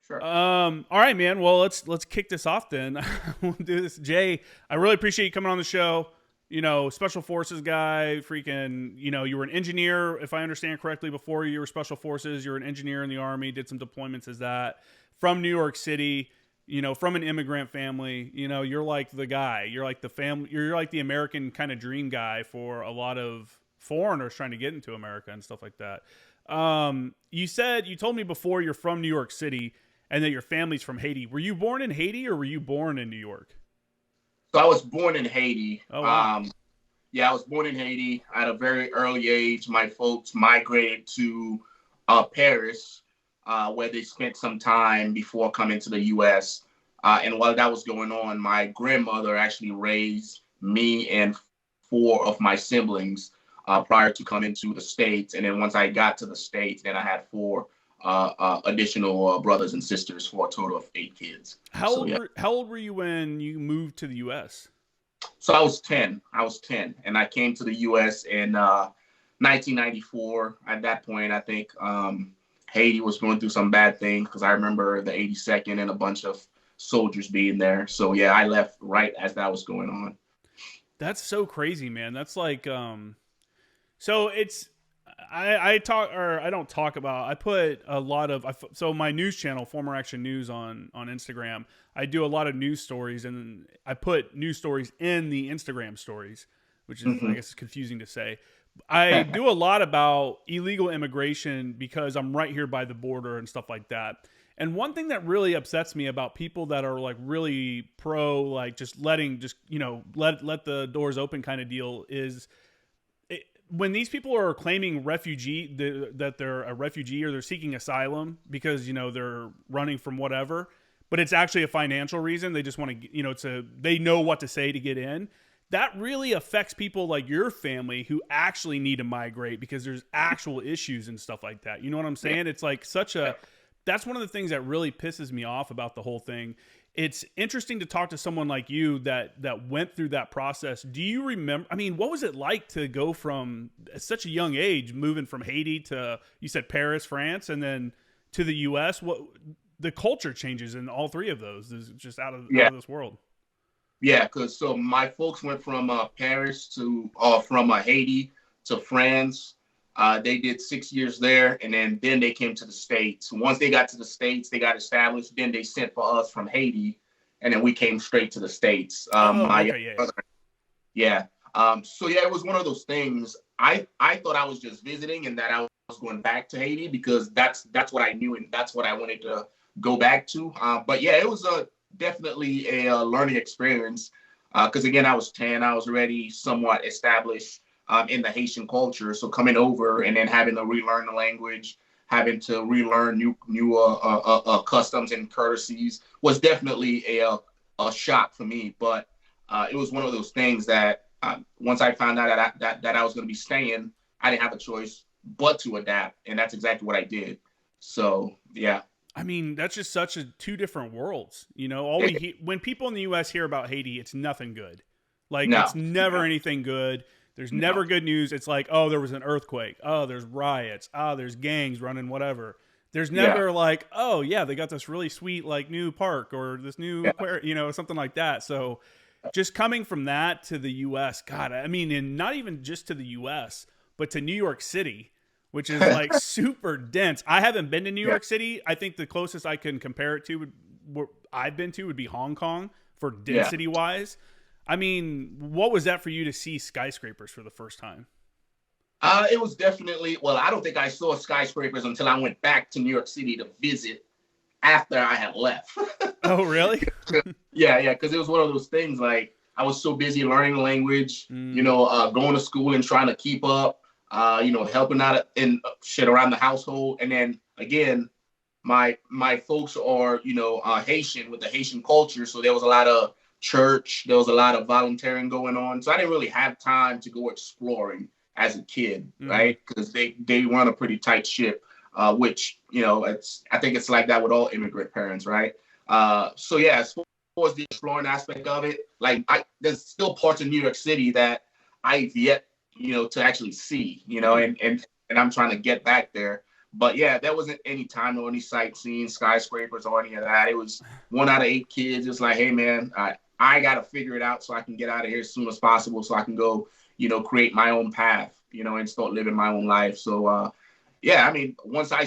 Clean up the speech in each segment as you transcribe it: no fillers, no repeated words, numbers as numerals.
sure. All right, man. Well, let's kick this off then. We'll do this. Jay, I really appreciate you coming on the show. Special forces guy, freaking, you were an engineer, if I understand correctly, before you were special forces. You were an engineer in the Army, did some deployments as that, from New York City, from an immigrant family. You're like the guy. You're like the family. You're like the American kind of dream guy for a lot of foreigners trying to get into America and stuff like that. You told me before you're from New York City and that your family's from Haiti. Were you born in Haiti or were you born in New York? So I was born in Haiti. Oh, wow. Yeah, I was born in Haiti at a very early age. My folks migrated to Paris, where they spent some time before coming to the U.S. And while that was going on, my grandmother actually raised me and four of my siblings prior to coming to the States. And then once I got to the States, then I had four additional brothers and sisters for a total of 8 kids. How old were you when you moved to the U.S.? So I was 10. And I came to the U.S. in 1994. At that point, I think Haiti was going through some bad things because I remember the 82nd and a bunch of soldiers being there. So yeah, I left right as that was going on. That's so crazy, man. That's like, so it's, I put a lot of, so my news channel, Former Action News on Instagram, I do a lot of news stories, and I put news stories in the Instagram stories, which is, I guess, confusing to say. I do a lot about illegal immigration because I'm right here by the border and stuff like that. And one thing that really upsets me about people that are like really pro, like just let the doors open kind of deal is when these people are claiming that they're a refugee or they're seeking asylum because, they're running from whatever, but it's actually a financial reason. They just want to, they know what to say to get in. That really affects people like your family who actually need to migrate because there's actual issues and stuff like that. You know what I'm saying? It's like that's one of the things that really pisses me off about the whole thing. It's interesting to talk to someone like you that went through that process. Do you remember, what was it like to go from such a young age, moving from Haiti to, you said Paris, France, and then to the US? What the culture changes in all three of those is just out of this world. Yeah, because so my folks went from Paris to from Haiti to France. They did 6 years there, and then they came to the States. Once they got to the States, they got established. Then they sent for us from Haiti, and then we came straight to the States. Okay, brother, yeah. So yeah, it was one of those things. I thought I was just visiting and that I was going back to Haiti because that's what I knew and that's what I wanted to go back to. But yeah, it was definitely a learning experience because again, I was 10. I was already somewhat established in the Haitian culture. So coming over and then having to relearn the language, having to relearn new customs and courtesies was definitely a shock for me. But it was one of those things that once I found out that I was going to be staying, I didn't have a choice but to adapt, and that's exactly what I did. So yeah. That's just such two different worlds. When people in the U.S. hear about Haiti, it's nothing good. Like it's never anything good. There's never good news. It's like, oh, there was an earthquake. Oh, there's riots. Oh, there's gangs running whatever. There's never like, oh yeah, they got this really sweet like new park or this new something like that. So just coming from that to the U.S., God, and not even just to the U.S., but to New York City, which is like super dense. I haven't been to New York City. I think the closest I can compare it to I've been to would be Hong Kong for density wise. What was that for you to see skyscrapers for the first time? It was definitely, well, I don't think I saw skyscrapers until I went back to New York City to visit after I had left. Oh, really? Yeah, because it was one of those things like I was so busy learning the language, going to school and trying to keep up, helping out in shit around the household. And then again, my folks are, Haitian with the Haitian culture. So there was a lot of church, there was a lot of volunteering going on. So I didn't really have time to go exploring as a kid, right? Because they run a pretty tight ship, which, I think it's like that with all immigrant parents, right? So yeah, as far as the exploring aspect of it, like there's still parts of New York City that I've yet, to actually see, and I'm trying to get back there. But yeah, there wasn't any time or any sightseeing, skyscrapers or any of that. It was 1 out of 8 kids. It's like, hey man, I got to figure it out so I can get out of here as soon as possible so I can go, create my own path, and start living my own life. So, yeah, I mean, once I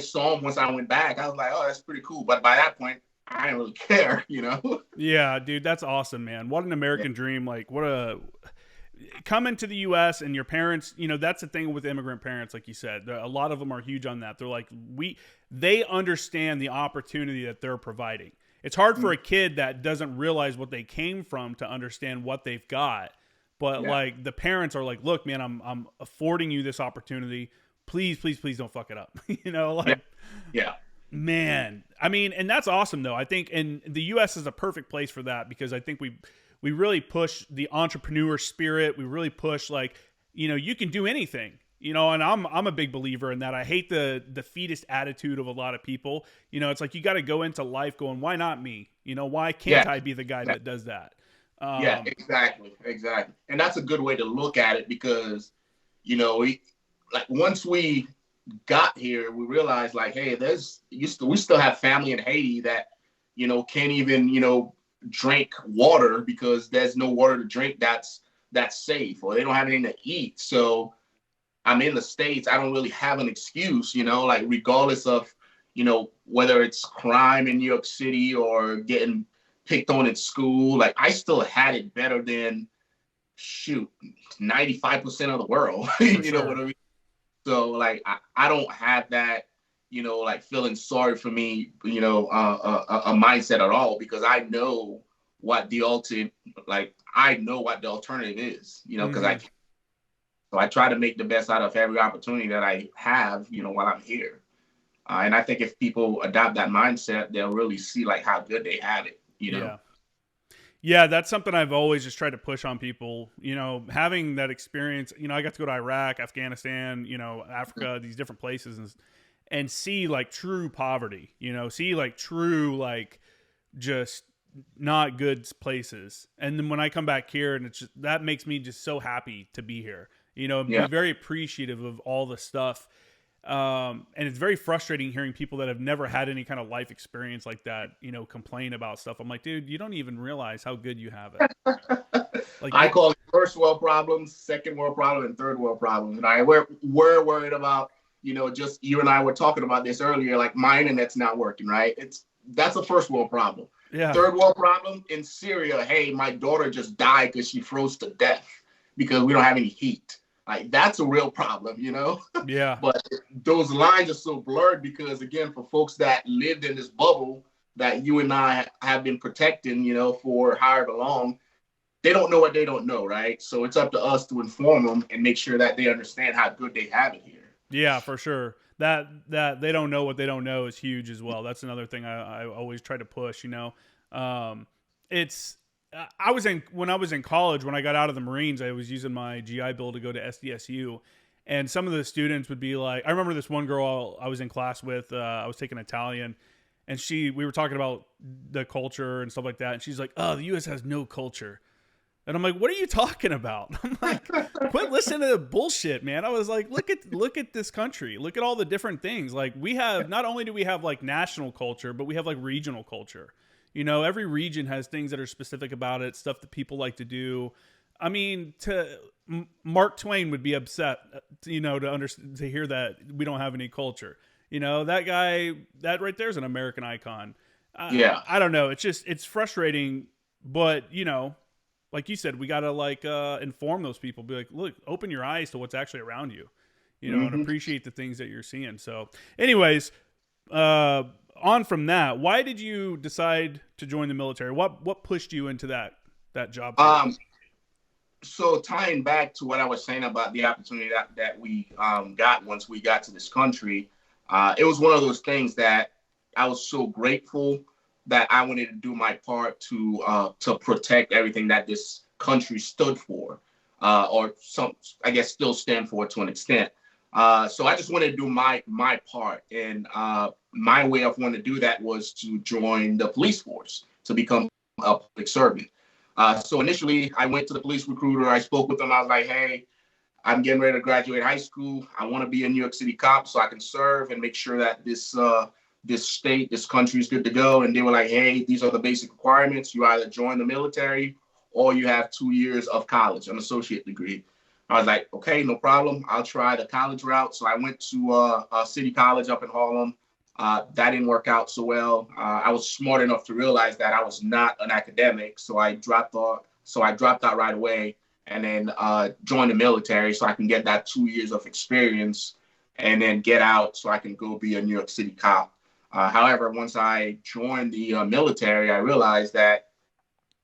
went back, I was like, oh, that's pretty cool. But by that point, I didn't really care. Yeah, dude, that's awesome, man. What an American dream. Like, coming to the U.S. and your parents, that's the thing with immigrant parents, like you said. A lot of them are huge on that. They're like, they understand the opportunity that they're providing. It's hard for a kid that doesn't realize what they came from to understand what they've got. But like the parents are like, look, man, I'm affording you this opportunity. Please, please, please don't fuck it up. Yeah. Man, I mean, and that's awesome though. I think, and the U.S. is a perfect place for that because I think we really push the entrepreneur spirit. We really push like, you can do anything, and I'm a big believer in that. I hate the defeatist attitude of a lot of people. It's like, you got to go into life going, why not me? Why can't I be the guy that does that? Yeah, exactly. And that's a good way to look at it because, once we got here, we realized like, hey, we still have family in Haiti that, can't even, drink water because there's no water to drink that's safe, or they don't have anything to eat. So I'm in the States. I don't really have an excuse, like regardless of, whether it's crime in New York City or getting picked on at school, like I still had it better than 95% of the world. Know what I mean? So like I don't have that, like feeling sorry for me, a mindset at all, because I know what the alternative is, because so I try to make the best out of every opportunity that I have, while I'm here. And I think if people adopt that mindset, they'll really see like how good they have it, Yeah, that's something I've always just tried to push on people, having that experience. I got to go to Iraq, Afghanistan, Africa, these different places and see like true poverty, see like true, like just not good places. And then when I come back here, and that makes me just so happy to be here, be very appreciative of all the stuff. And it's very frustrating hearing people that have never had any kind of life experience like that, complain about stuff. I'm like, dude, you don't even realize how good you have it. Like, I call it first world problems, second world problem, and third world problems. And we're worried about, just you and I were talking about this earlier, like my internet's not working, right? That's a first world problem. Yeah. Third world problem in Syria. Hey, my daughter just died because she froze to death because we don't have any heat. Like that's a real problem, Yeah. But those lines are so blurred because, again, for folks that lived in this bubble that you and I have been protecting, for however long, they don't know what they don't know, right? So it's up to us to inform them and make sure that they understand how good they have it here. Yeah, for sure. That they don't know what they don't know is huge as well. That's another thing I always try to push. When I was in college, when I got out of the Marines, I was using my GI Bill to go to SDSU, and some of the students would be like, I remember this one girl I was in class with. I was taking Italian, and we were talking about the culture and stuff like that, and she's like, "Oh, the U.S. has no culture." And I'm like, what are you talking about? I'm like, quit listening to the bullshit, man. I was like, look at this country. Look at all the different things. Like not only do we have like national culture, but we have like regional culture. Every region has things that are specific about it, stuff that people like to do. I mean, Mark Twain would be upset, to hear that we don't have any culture. That guy, that right there is an American icon. Yeah. I don't know. It's frustrating, but like you said, we got to inform those people, be like, look, open your eyes to what's actually around you, and appreciate the things that you're seeing. So anyways, on from that, why did you decide to join the military? What pushed you into that job? So tying back to what I was saying about the opportunity that we got once we got to this country, it was one of those things that I was so grateful that I wanted to do my part to protect everything that this country stood for, or I guess still stand for to an extent. So I just wanted to do my part, and my way of wanting to do that was to join the police force to become a public servant. So initially, I went to the police recruiter. I spoke with them. I was like, "Hey, I'm getting ready to graduate high school. I want to be a New York City cop so I can serve and make sure that this state, this country is good to go. And they were like, hey, these are the basic requirements. You either join the military or you have 2 years of college, an associate degree. I was like, okay, no problem. I'll try the college route. So I went to a city college up in Harlem. That didn't work out so well. I was smart enough to realize that I was not an academic. So I dropped out. Right away and then joined the military so I can get that 2 years of experience and then get out so I can go be a New York City cop. However, once I joined the military, I realized that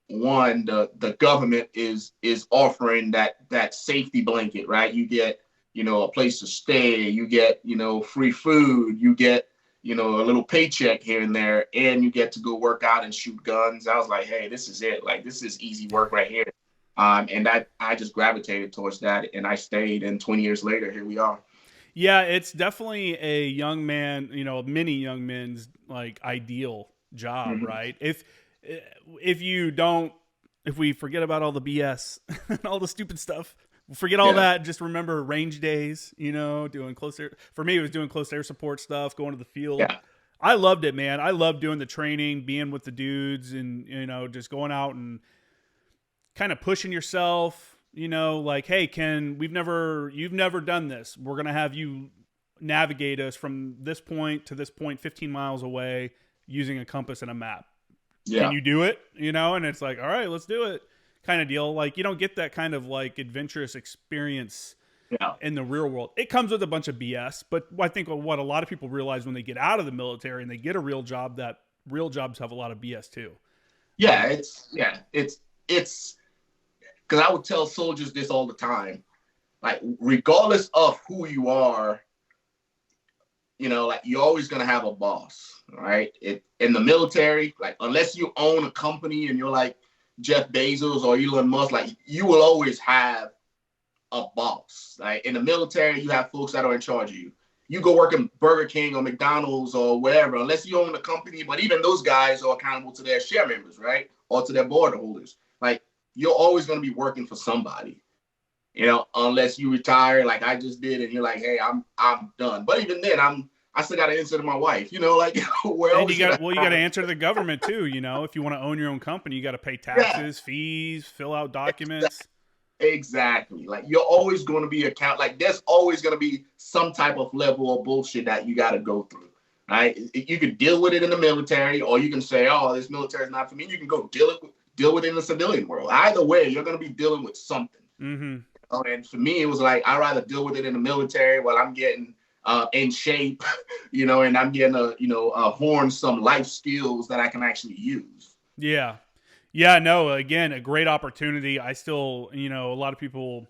one, the government is offering that safety blanket, right? You get, a place to stay, you get, free food, you get, a little paycheck here and there, and you get to go work out and shoot guns. I was like, hey, this is it. Like, this is easy work right here. And I just gravitated towards that, and I stayed. And 20 years later, here we are. Yeah, it's definitely a young man, many young men's like ideal job, Mm-hmm. right? If we forget about all the BS and all the stupid stuff, forget all that. Just remember range days, doing close air. For me, it was doing close air support stuff, going to the field. Yeah. I loved it, man. I loved doing the training, being with the dudes, and just going out and kind of pushing yourself. Like, hey, you've never done this. We're gonna have you navigate us from this point to this point, 15 miles away, using a compass and a map. Yeah. Can you do it? And it's like, all right, let's do it, kind of deal. Like, you don't get that kind of like adventurous experience in the real world. It comes with a bunch of BS, but I think what a lot of people realize when they get out of the military and they get a real job, that real jobs have a lot of BS too. Yeah, it's because I would tell soldiers this all the time. Like, regardless of who you are, like, you're always going to have a boss, right? In the military, like, unless you own a company and you're like Jeff Bezos or Elon Musk, like, you will always have a boss. Like, in the military, you have folks that are in charge of you. You go work in Burger King or McDonald's or wherever, unless you own a company, but even those guys are accountable to their share members, right? Or to their board holders. Like, you're always going to be working for somebody, unless you retire like I just did and you're like, hey, I'm done. But even then, I still got to answer to my wife, like, where else? And you got to answer to the government too. If you want to own your own company, you got to pay taxes, fees, fill out documents. Exactly. Like, you're always going to be like, there's always going to be some type of level of bullshit that you got to go through. Right? You can deal with it in the military, or you can say, oh, this military is not for me. You can go deal with it in the civilian world. Either way, you're going to be dealing with something. Mm-hmm. And for me, it was like, I'd rather deal with it in the military while I'm getting in shape, and I'm getting horn some life skills that I can actually use. Yeah. Yeah, no, again, a great opportunity. I still, a lot of people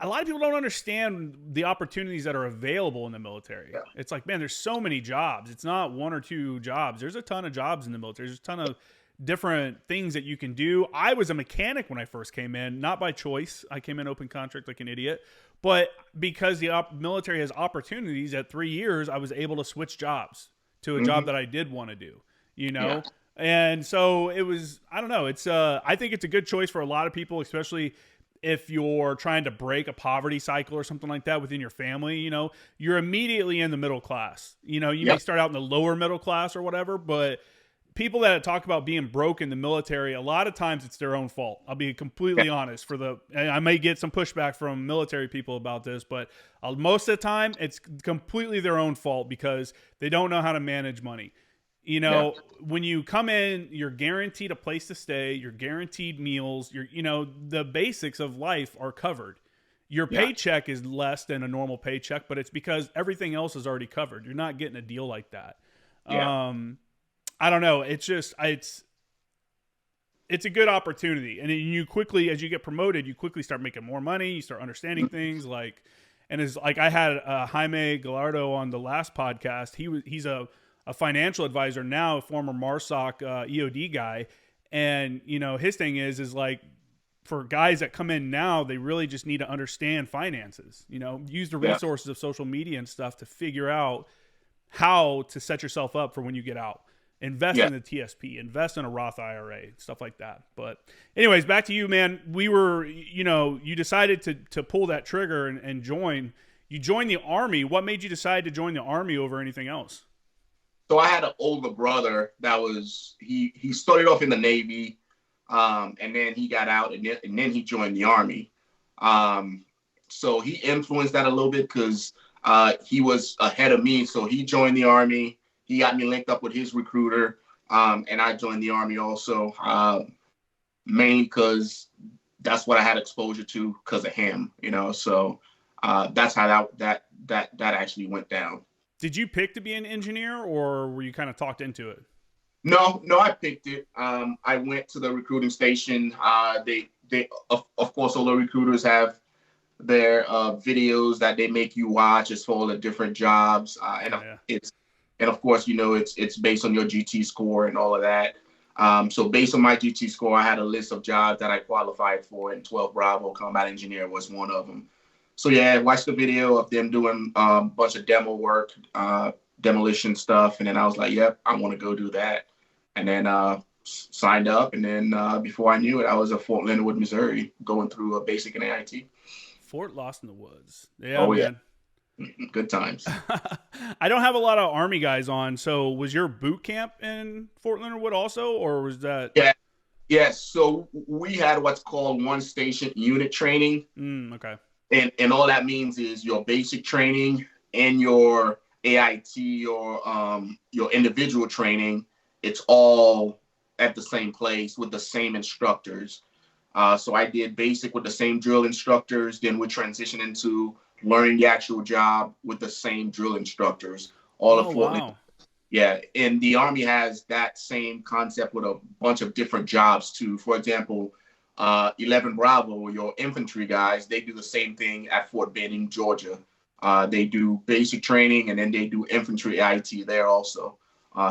don't understand the opportunities that are available in the military. Yeah. It's like, man, there's so many jobs. It's not one or two jobs. There's a ton of jobs in the military. There's a ton of different things that you can do. I was a mechanic when I first came in, not by choice. I came in open contract like an idiot, but because the military has opportunities at 3 years, I was able to switch jobs to a job that I did want to do, Yeah. And so it was, I don't know. It's, I think it's a good choice for a lot of people, especially if you're trying to break a poverty cycle or something like that within your family. You're immediately in the middle class. You may start out in the lower middle class or whatever, but people that talk about being broke in the military, a lot of times it's their own fault. I'll be completely honest. I may get some pushback from military people about this, but most of the time it's completely their own fault because they don't know how to manage money. When you come in, you're guaranteed a place to stay, you're guaranteed meals, the basics of life are covered. Your paycheck is less than a normal paycheck, but it's because everything else is already covered. You're not getting a deal like that. Yeah. I don't know. It's just, it's a good opportunity. And you quickly, as you get promoted, you quickly start making more money. You start understanding things and it's like I had Jaime Gallardo on the last podcast. He's a financial advisor now, a former MARSOC EOD guy. And, his thing is like, for guys that come in now, they really just need to understand finances, use the resources of social media and stuff to figure out how to set yourself up for when you get out invest in the TSP, invest in a Roth IRA, stuff like that. But anyways, back to you, man. We were, you decided to pull that trigger and join. You joined the Army. What made you decide to join the Army over anything else? So I had an older brother that was, he started off in the Navy, and then he got out, and then he joined the Army. So he influenced that a little bit because he was ahead of me. So he joined the Army. He got me linked up with his recruiter, and I joined the Army also, mainly because that's what I had exposure to because of him, So that's how that actually went down. Did you pick to be an engineer, or were you kind of talked into it? No, I picked it. I went to the recruiting station. They of course, all the recruiters have their videos that they make you watch as for all the different jobs, and of course, it's based on your GT score and all of that. So based on my GT score, I had a list of jobs that I qualified for, and 12 Bravo Combat Engineer was one of them. So yeah, I watched the video of them doing a bunch of demo work, demolition stuff, and then I was like, yep, I want to go do that. And then signed up, and then before I knew it, I was at Fort Leonard Wood, Missouri, going through a basic and AIT. Fort Lost in the Woods. Yeah, oh, man. Yeah. Good times. I don't have a lot of Army guys on, so was your boot camp in Fort Leonard Wood also, or was that? Yeah. So we had what's called one station unit training. Okay. And all that means is your basic training and your AIT or your individual training. It's all at the same place with the same instructors. So I did basic with the same drill instructors. Then we transitioned into learning the actual job with the same drill instructors. Wow. Yeah, and the Army has that same concept with a bunch of different jobs too. For example, 11 Bravo, your infantry guys, they do the same thing at Fort Benning, Georgia. They do basic training, and then they do infantry AIT there also.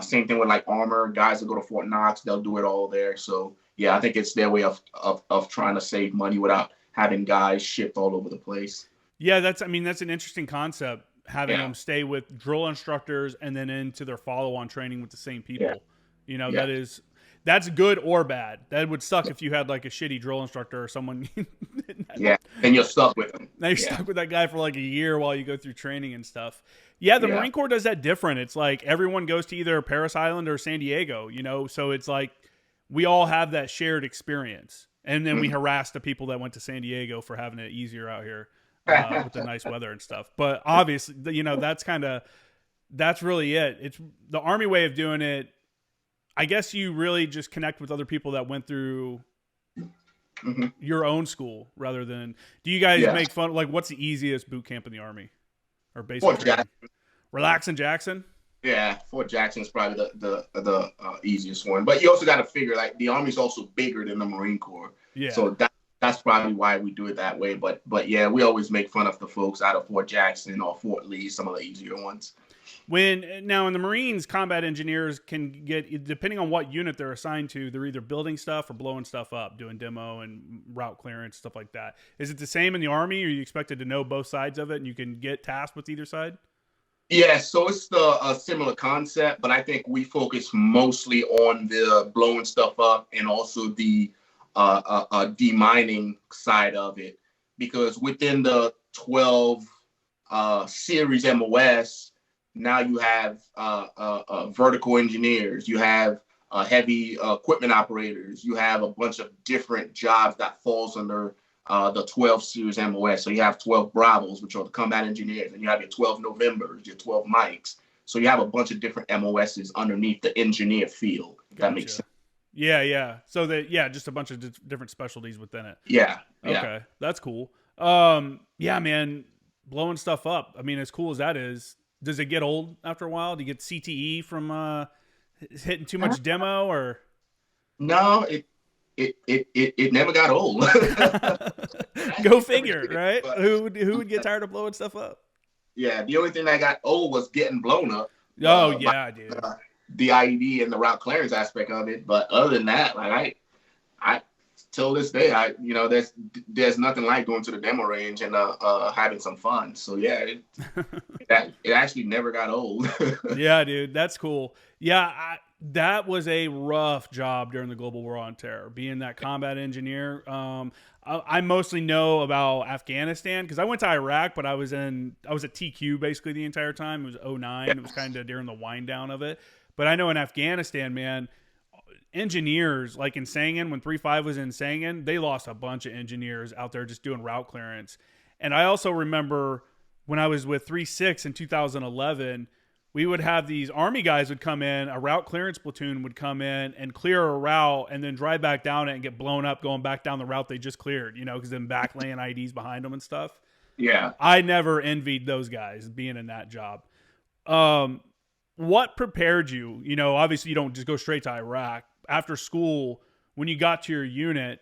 Same thing with like armor guys that go to Fort Knox, they'll do it all there. So yeah, I think it's their way of trying to save money without having guys shipped all over the place. Yeah, that's an interesting concept, having them stay with drill instructors and then into their follow-on training with the same people. That's good or bad. That would suck if you had like a shitty drill instructor or someone. And you're stuck with them. Now you're stuck with that guy for like a year while you go through training and stuff. Yeah, the Marine Corps does that different. It's like everyone goes to either Paris Island or San Diego, so it's like we all have that shared experience. And then we harass the people that went to San Diego for having it easier out here with the nice weather and stuff. But obviously, that's really it. It's the Army way of doing it. I guess you really just connect with other people that went through your own school rather than. Do you guys make fun? Like, what's the easiest boot camp in the Army or basic? Fort Jackson. Relax in Jackson. Yeah, Fort Jackson is probably the easiest one. But you also got to figure like the Army's also bigger than the Marine Corps. Yeah. So that's probably why we do it that way. But yeah, we always make fun of the folks out of Fort Jackson or Fort Lee, some of the easier ones. Now in the Marines, combat engineers can get, depending on what unit they're assigned to, they're either building stuff or blowing stuff up, doing demo and route clearance, stuff like that. Is it the same in the Army? Or are you expected to know both sides of it and you can get tasked with either side? Yeah, so it's a similar concept, but I think we focus mostly on the blowing stuff up and also the demining side of it, because within the 12 series MOS, now you have vertical engineers, you have heavy equipment operators, you have a bunch of different jobs that falls under the 12 series MOS. So you have 12 Bravos, which are the combat engineers, and you have your 12 Novembers, your 12 Mikes. So you have a bunch of different MOSs underneath the engineer field. If that makes sense. Yeah. So just a bunch of different specialties within it. Yeah. Okay, that's cool. Yeah, man, blowing stuff up. I mean, as cool as that is, does it get old after a while? Do you get CTE from hitting too much demo, or? No, it never got old. Go figure, right? Who would get tired of blowing stuff up? Yeah, the only thing that got old was getting blown up. Oh yeah, dude. The IED and the route clearance aspect of it, but other than that, like I till this day, there's nothing like going to the demo range and having some fun. So yeah, it actually never got old. Yeah, dude, that's cool. Yeah, That was a rough job during the global war on terror, being that combat engineer. I mostly know about Afghanistan because I went to Iraq, but I was at TQ basically the entire time. It was '09. It was kind of during the wind down of it. But I know in Afghanistan, man, engineers like in Sangin, when 3.5 was in Sangin, they lost a bunch of engineers out there just doing route clearance. And I also remember when I was with 3.6 in 2011, we would have these Army guys would come in, a route clearance platoon would come in and clear a route and then drive back down it and get blown up going back down the route they just cleared, because then back laying IDs behind them and stuff. Yeah. I never envied those guys being in that job. What prepared you? Obviously you don't just go straight to Iraq. After school, when you got to your unit,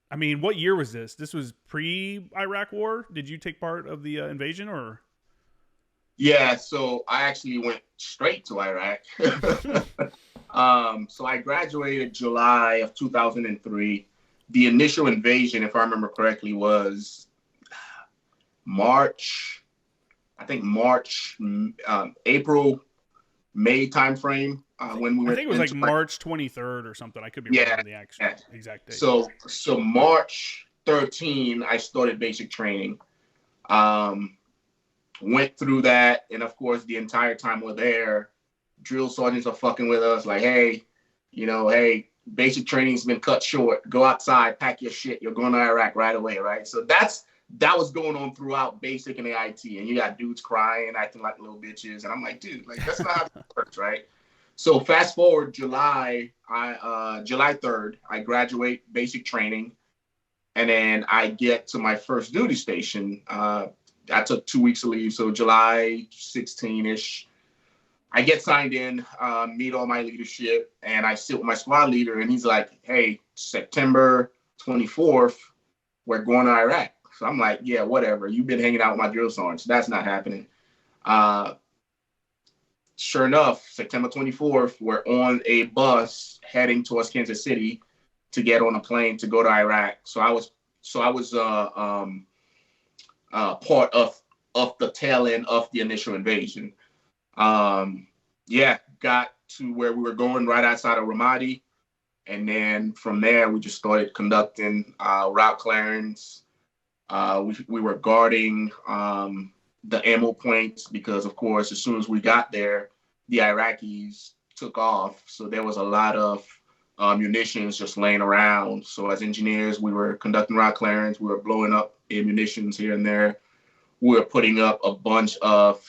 I mean, what year was this? This was pre-Iraq war? Did you take part of the invasion or? Yeah, so I actually went straight to Iraq. So I graduated July of 2003. The initial invasion, if I remember correctly, was March, April, May timeframe. When we I think it was like March 23rd or something. I could be wrong on the actual exact date. So March 13, I started basic training. Went through that, and of course, the entire time we're there, drill sergeants are fucking with us, like, hey, basic training's been cut short. Go outside, pack your shit. You're going to Iraq right away, right? So that was going on throughout basic and AIT, and you got dudes crying, acting like little bitches, and I'm like, dude, like that's not how it works, right? So fast forward July 3rd, I graduate basic training, and then I get to my first duty station. I took 2 weeks of leave, so July 16-ish. I get signed in, meet all my leadership, and I sit with my squad leader, and he's like, hey, September 24th, we're going to Iraq. So I'm like, yeah, whatever. You've been hanging out with my drill sergeants. That's not happening. Sure enough, September 24th, we're on a bus heading towards Kansas City to get on a plane to go to Iraq. So I was part of the tail end of the initial invasion. Got to where we were going right outside of Ramadi. And then from there, we just started conducting route clearance. We were guarding the ammo points because, of course, as soon as we got there, the Iraqis took off. So there was a lot of munitions just laying around. So as engineers, we were conducting route clearance. We were blowing up ammunitions here and there. We were putting up a bunch of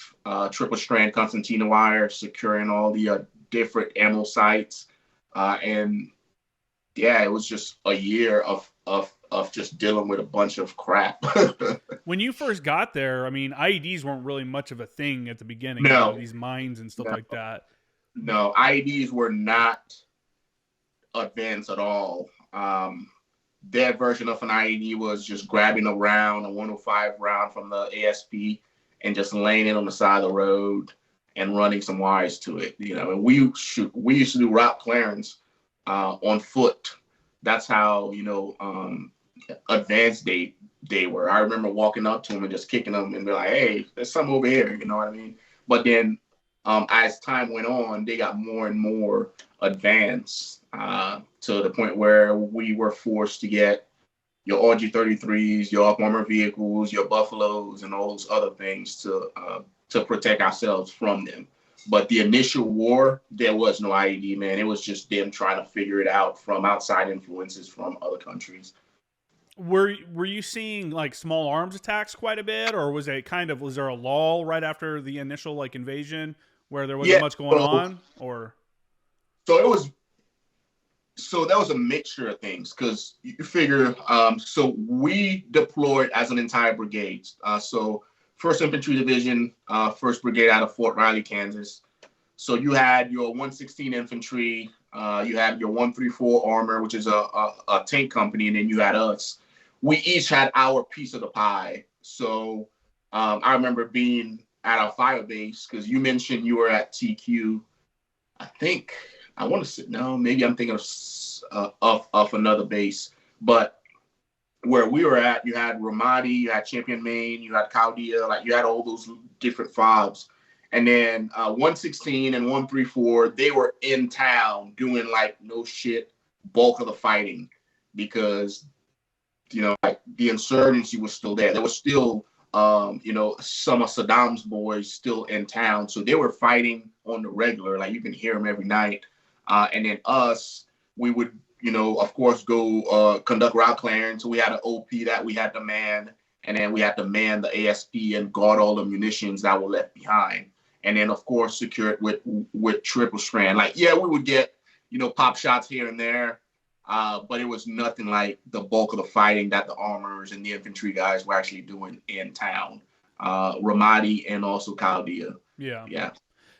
triple strand concertina wire, securing all the different ammo sites. It was just a year of just dealing with a bunch of crap. When you first got there, I mean, IEDs weren't really much of a thing at the beginning. No. These mines and stuff like that. No, IEDs were not advanced at all. Their version of an IED was just grabbing a 105 round from the ASP and just laying it on the side of the road and running some wires to it. And we used to do route clearance on foot. That's how, advanced they were. I remember walking up to them and just kicking them and be like, hey, there's something over here. You know what I mean? But then as time went on, they got more and more advanced to the point where we were forced to get your RG-33s, your up-armor vehicles, your Buffaloes, and all those other things to protect ourselves from them. But the initial war, there was no IED, man. It was just them trying to figure it out from outside influences from other countries. Were you seeing like small arms attacks quite a bit, or was there a lull right after the initial like invasion where there wasn't much going on? Or so that was a mixture of things because you figure. So we deployed as an entire brigade. So 1st Infantry Division, 1st Brigade out of Fort Riley, Kansas. So you had your 116 Infantry, you had your 134 Armor, which is a tank company, and then you had us. We each had our piece of the pie. So I remember being at our fire base because you mentioned you were at TQ. Maybe I'm thinking of another base, but where we were at, you had Ramadi, you had Champion Main, you had Chaldea, like you had all those different FOBs. And then 116 and 134, they were in town doing like no shit bulk of the fighting because, like the insurgency was still there. There was still, some of Saddam's boys still in town. So they were fighting on the regular. Like you can hear them every night. And then us, we would, of course, go conduct route clearance. So we had an OP that we had to man. And then we had to man the ASP and guard all the munitions that were left behind. And then, of course, secure it with triple strand. Like, yeah, we would get, pop shots here and there. But it was nothing like the bulk of the fighting that the armors and the infantry guys were actually doing in town. Ramadi and also Chaldea. Yeah. Yeah.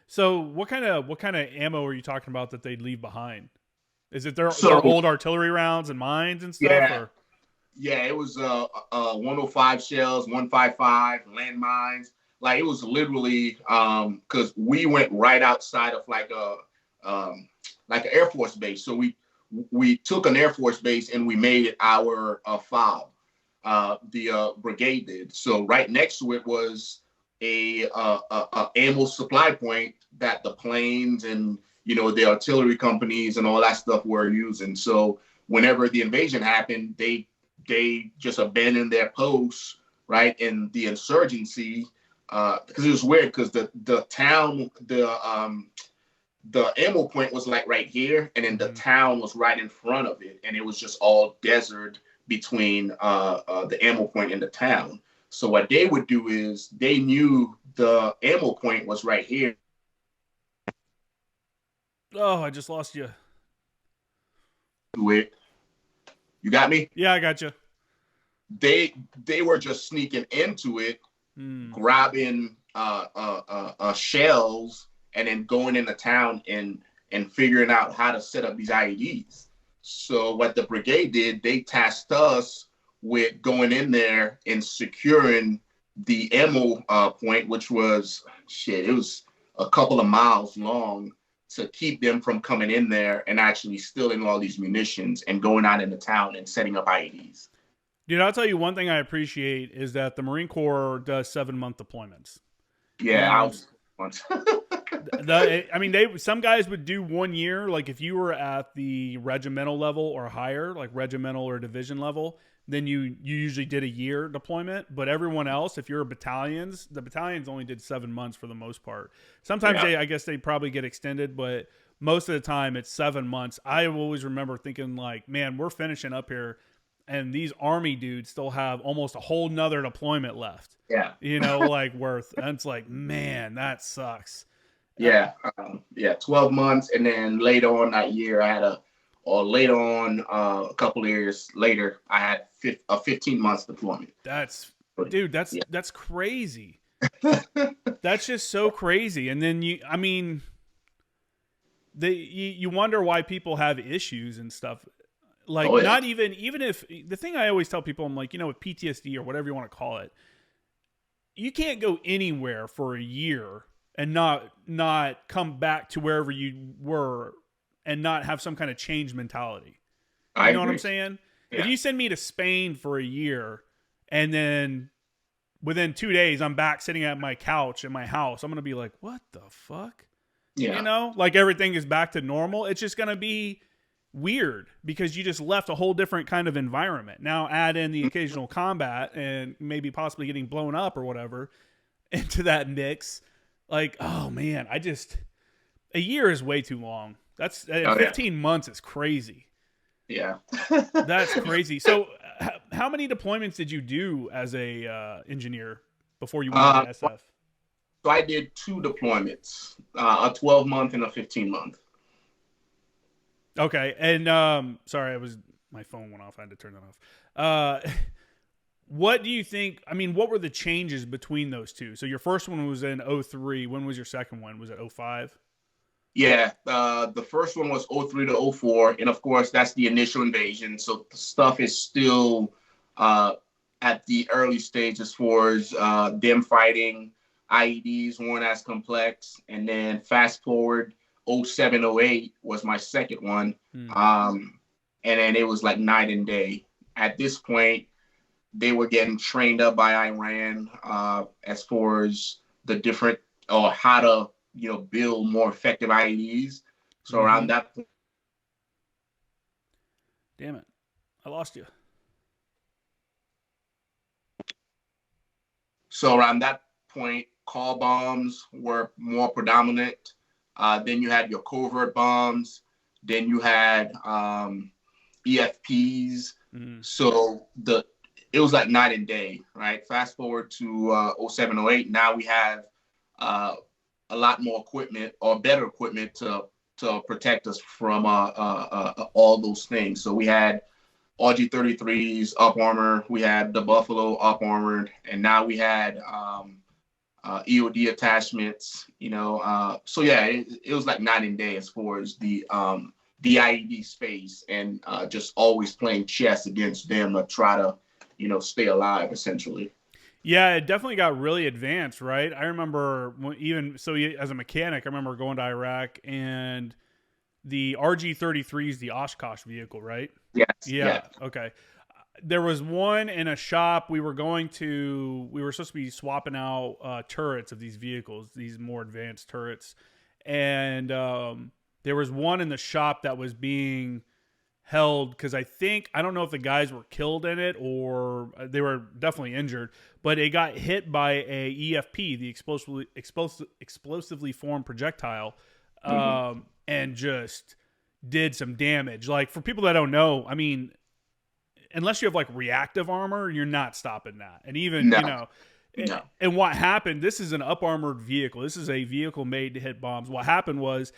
So what kind of ammo are you talking about that they'd leave behind? Is it their old artillery rounds and mines and stuff? Yeah. Or? Yeah, it was 105 shells, 155 landmines. Like it was literally because we went right outside of like an Air Force base. So we took an Air Force base and we made it our FOB. The brigade did. So right next to it was a ammo supply point that the planes and the artillery companies and all that stuff were using. So whenever the invasion happened, they just abandoned their posts, right? And the insurgency, because it was weird because the town, the ammo point was like right here, and then the town was right in front of it, and it was just all desert between the ammo point and the town. So what they would do is they knew the ammo point was right here. Oh, I just lost you. You got me? Yeah, I got you. They were just sneaking into it, grabbing shells, and then going into town and figuring out how to set up these IEDs. So what the brigade did, they tasked us with going in there and securing the ammo point, which was it was a couple of miles long, to keep them from coming in there and actually stealing all these munitions and going out into town and setting up IEDs. Dude, I'll tell you one thing I appreciate is that the Marine Corps does 7-month deployments. Yeah, some guys would do 1 year. Like if you were at the regimental level or higher, like regimental or division level, then you usually did a year deployment. But everyone else, if you're battalions, the battalions only did 7 months for the most part. Sometimes I guess they probably get extended, but most of the time it's 7 months. I always remember thinking like, man, we're finishing up here, and these Army dudes still have almost a whole nother deployment left. Yeah. Worth. And it's like, man, that sucks. Yeah. 12 months. And then later on that year, a couple of years later, I had a 15 months deployment. That's crazy. That's just so crazy. And then you wonder why people have issues and stuff. Like not even if the thing I always tell people, I'm like, with PTSD or whatever you want to call it, you can't go anywhere for a year and not come back to wherever you were and not have some kind of change mentality. You know what I'm saying? Yeah. If you send me to Spain for a year and then within 2 days I'm back sitting at my couch in my house, I'm going to be like, what the fuck? Yeah. Like everything is back to normal. It's just going to be weird because you just left a whole different kind of environment. Now add in the occasional combat and maybe possibly getting blown up or whatever into that mix. Like, oh man, a year is way too long. 15 months is crazy. Yeah. That's crazy. So how many deployments did you do as a engineer before you went to SF? So I did 2 deployments, a 12-month and a 15-month. Okay. And sorry, my phone went off. I had to turn that off. What do you think? I mean, what were the changes between those two? So your first one was in 03. When was your second one? Was it 05? Yeah, the first one was 03 to 04. And of course, that's the initial invasion. So the stuff is still at the early stage as far as them fighting. IEDs weren't as complex. And then fast forward, 07, 08 was my second one. And then it was like night and day. At this point, they were getting trained up by Iran as far as the different or how to, build more effective IEDs. So around that point. Damn it. I lost you. So around that point, call bombs were more predominant. Then you had your covert bombs. Then you had EFPs. So it was like night and day, right? Fast forward to 07, 08. Now we have a lot more equipment, or better equipment, to protect us from all those things. So we had RG-33s up armor, we had the Buffalo up armored, and now we had EOD attachments. So yeah, it was like night and day as far as the IED space, and just always playing chess against them to try to stay alive, essentially. Yeah, it definitely got really advanced, right? I remember as a mechanic, I remember going to Iraq, and the RG-33 is the Oshkosh vehicle, right? Yes. Yeah. Okay. There was one in a shop we were supposed to be swapping out turrets of these vehicles, these more advanced turrets. And there was one in the shop that was being held because I don't know if the guys were killed in it or they were definitely injured, but it got hit by a EFP, the explosively formed projectile, and just did some damage. Like, for people that don't know, I mean, unless you have like reactive armor, you're not stopping that. And even, and what happened, this is an up armored vehicle. This is a vehicle made to hit bombs. What happened was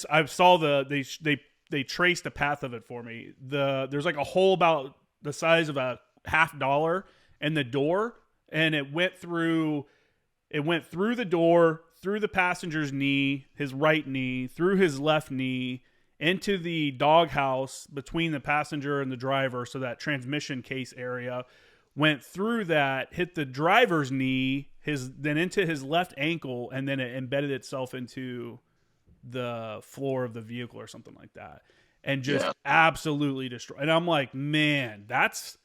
I saw they traced the path of it for me. There's like a hole about the size of a $50 in the door, and it went through the door, through the passenger's knee, his right knee, through his left knee, into the doghouse between the passenger and the driver, so that transmission case area, went through that, hit the driver's knee, then into his left ankle, and then it embedded itself into the floor of the vehicle or something like that, and just absolutely destroyed. And I'm like, man, that's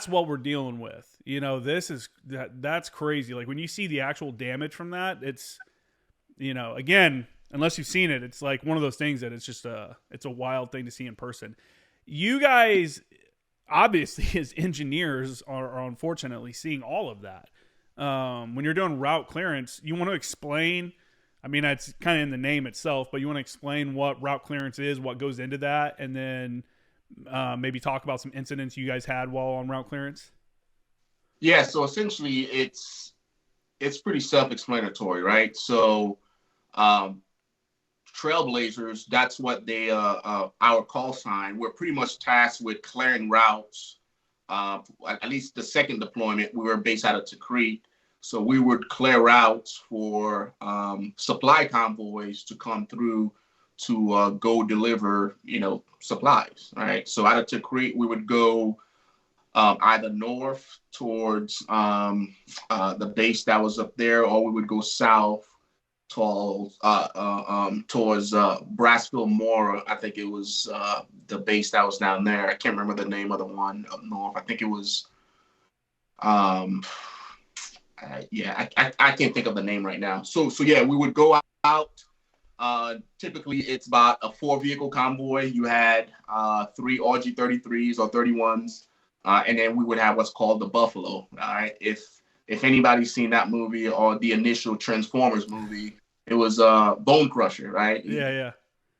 what we're dealing with. That's crazy. Like, when you see the actual damage from that, it's, again, unless you've seen it, it's like one of those things that it's a wild thing to see in person. You guys, obviously, as engineers, are unfortunately seeing all of that. When you're doing route clearance, you want to explain, I mean, it's kind of in the name itself, but you want to explain what route clearance is, what goes into that, and then maybe talk about some incidents you guys had while on route clearance? Yeah, so essentially it's pretty self-explanatory, right? So Trailblazers, that's what our call sign. We're pretty much tasked with clearing routes. At least the second deployment, we were based out of Tikrit. So we would clear routes for supply convoys to come through to go deliver, supplies, right? So out of Tikrit, we would go either north towards the base that was up there, or we would go south towards Brassville Mora. I think it was the base that was down there. I can't remember the name of the one up north. I think it was, I can't think of the name right now. So yeah, we would go out. Typically, it's about a 4-vehicle convoy. You had 3 RG-33s or 31s, and then we would have what's called the Buffalo. All right, if anybody's seen that movie or the initial Transformers movie, it was Bone Crusher, right? Yeah.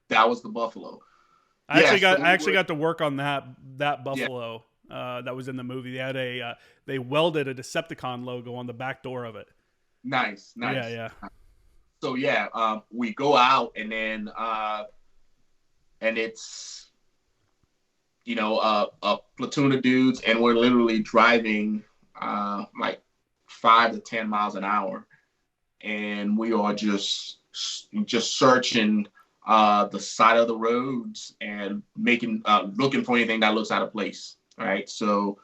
That was the Buffalo. I actually got to work on that Buffalo. That was in the movie. They had they welded a Decepticon logo on the back door of it. Nice. Yeah. So yeah, we go out, and then and it's a platoon of dudes, and we're literally driving like 5 to 10 miles an hour, and we are just searching the side of the roads and looking for anything that looks out of place, right? So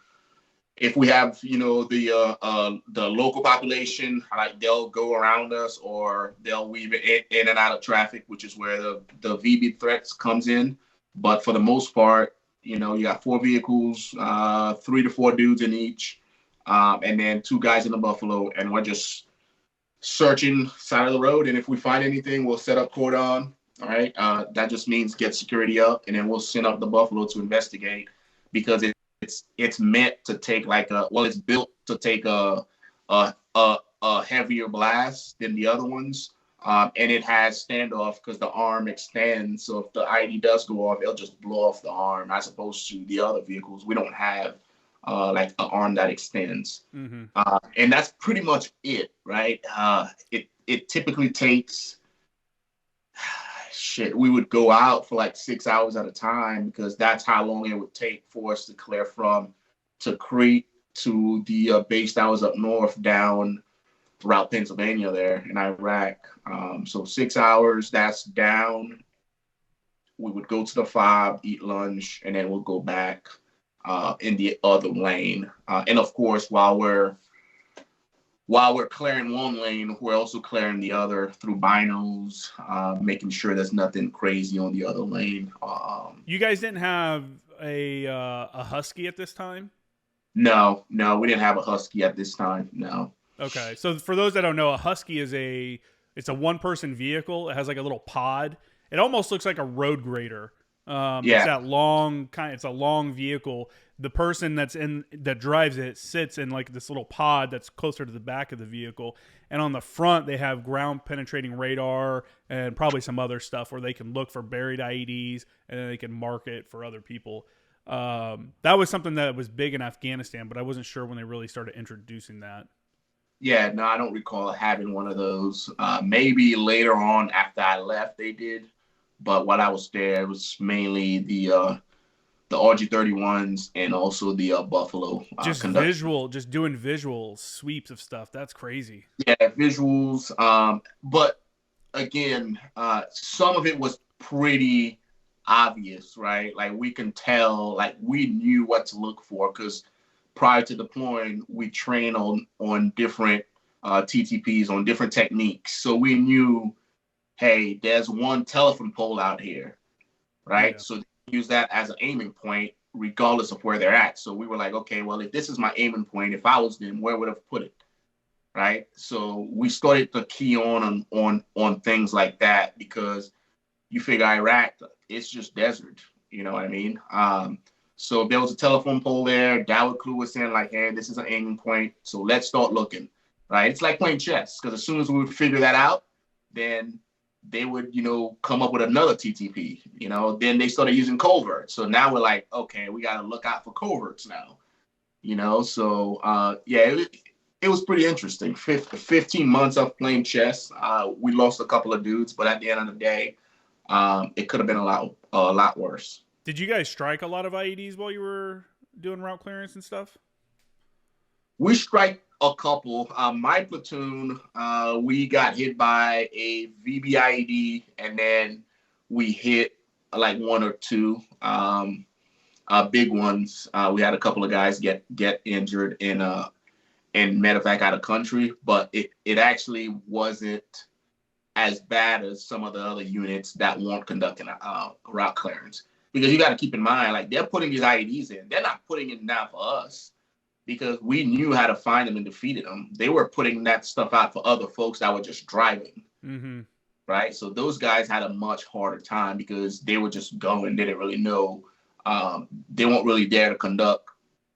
if we have the local population, like, they'll go around us, or they'll weave in and out of traffic, which is where the VB threats comes in. But for the most part, you got 4 vehicles, 3 to 4 dudes in each, and then 2 guys in the Buffalo, and we're just searching side of the road, and if we find anything, we'll set up cordon. All right, that just means get security up, and then we'll send up the buffalo to investigate because it's meant to take like it's built to take a heavier blast than the other ones. And it has standoff because the arm extends. So if the ID does go off, it'll just blow off the arm, as opposed to the other vehicles. We don't have like an arm that extends. Mm-hmm. And that's pretty much it, right? It typically takes we would go out for like 6 hours at a time because that's how long it would take for us to clear from Crete to the base that was up north down throughout Pennsylvania there in Iraq. So 6 hours, that's down. We would go to the fob, eat lunch, and then we'll go back in the other lane. And of course, while we're clearing one lane, we're also clearing the other through binos, making sure there's nothing crazy on the other lane. You guys didn't have a Husky at this time? No, we didn't have a Husky at this time. No. Okay, so for those that don't know, a Husky is it's a one-person vehicle. It has like a little pod. It almost looks like a road grader. It's that long it's a long vehicle. The person that drives it sits in like this little pod that's closer to the back of the vehicle, and on the front they have ground penetrating radar and probably some other stuff where they can look for buried IEDs and then they can mark it for other people. That was something that was big in Afghanistan, but I wasn't sure when they really started introducing that. Yeah, no, I don't recall having one of those. Maybe later on after I left, they did. But while I was there, it was mainly the RG-31s and also the Buffalo. Just doing visual sweeps of stuff. That's crazy. Yeah, visuals. But again, some of it was pretty obvious, right? Like we can tell, like we knew what to look for because prior to deploying, we train on different TTPs, on different techniques. So we knew, hey, there's one telephone pole out here, right? Yeah. So use that as an aiming point, regardless of where they're at. So we were like, okay, well, if this is my aiming point, if I was them, where would I have put it, right? So we started to key on things like that because you figure Iraq, it's just desert, you know what I mean? So there was a telephone pole there. That would clue us in like, hey, this is an aiming point. So let's start looking, right? It's like playing chess because as soon as we would figure that out, then they would, come up with another TTP, then they started using coverts. So now we're like, okay, we got to look out for coverts now, So, it was pretty interesting. 15 months of playing chess. We lost a couple of dudes, but at the end of the day, it could have been a lot worse. Did you guys strike a lot of IEDs while you were doing route clearance and stuff? We strike a couple. My platoon, we got hit by a VB IED, and then we hit like one or two big ones. We had a couple of guys get injured in medevac out of country, but it actually wasn't as bad as some of the other units that weren't conducting route clearance. Because you got to keep in mind, like they're putting these IEDs in. They're not putting it down for us because we knew how to find them and defeated them. They were putting that stuff out for other folks that were just driving, right? So those guys had a much harder time because they were just going. They didn't really know. They weren't really there to conduct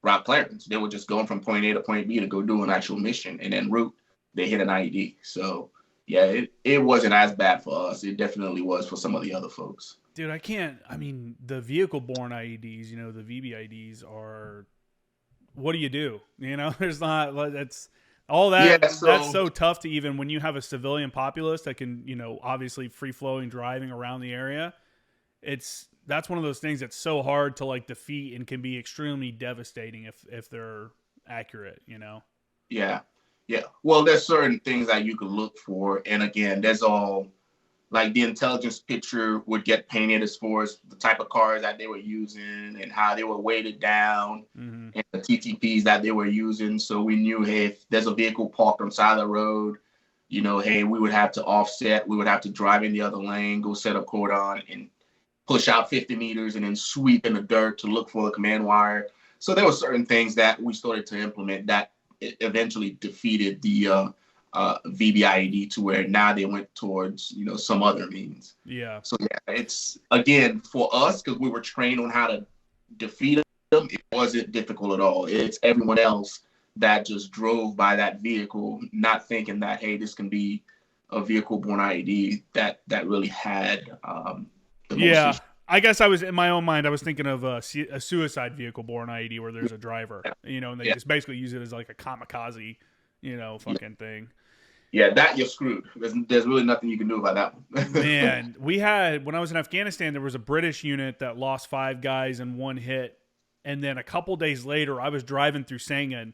route clearance. They were just going from point A to point B to go do an actual mission. And en route, they hit an IED. So, yeah, it wasn't as bad for us. It definitely was for some of the other folks. Dude, the vehicle-borne IEDs, the VBIEDs are, what do you do? There's not, that's all that. Yeah, that's so tough to even, when you have a civilian populace that can, obviously free-flowing driving around the area, that's one of those things that's so hard to like defeat and can be extremely devastating if they're accurate, Yeah. Yeah. Well, there's certain things that you could look for. And again, there's all, like the intelligence picture would get painted as far as the type of cars that they were using and how they were weighted down and the TTPs that they were using. So we knew, hey, if there's a vehicle parked on the side of the road, hey, we would have to offset. We would have to drive in the other lane, go set up cordon and push out 50 meters and then sweep in the dirt to look for the command wire. So there were certain things that we started to implement that eventually defeated the VBIED to where now they went towards, some other means. Yeah. So yeah, it's again for us because we were trained on how to defeat them. It wasn't difficult at all. It's everyone else that just drove by that vehicle, not thinking that, hey, this can be a vehicle-borne IED that really had the most issue. I guess I was in my own mind. I was thinking of a suicide vehicle-borne IED where there's a driver, and they just basically use it as like a kamikaze, fucking thing. Yeah, that you're screwed. There's really nothing you can do about that one. Man, when I was in Afghanistan, there was a British unit that lost 5 guys in one hit, and then a couple days later, I was driving through Sangin,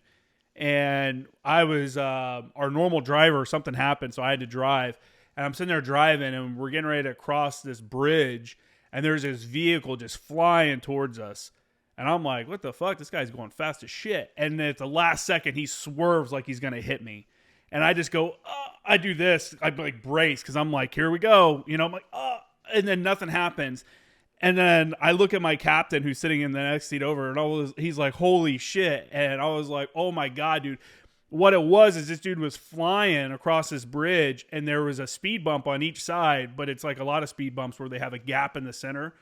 and I was our normal driver. Something happened, so I had to drive, and I'm sitting there driving, and we're getting ready to cross this bridge. And there's this vehicle just flying towards us. And I'm like, what the fuck? This guy's going fast as shit. And then at the last second, he swerves like he's going to hit me. And I just go, I do this. I like brace because I'm like, here we go. I'm like, and then nothing happens. And then I look at my captain who's sitting in the next seat over, and he's like, holy shit. And I was like, oh my God, dude. What it was is this dude was flying across this bridge, and there was a speed bump on each side, but it's like a lot of speed bumps where they have a gap in the center.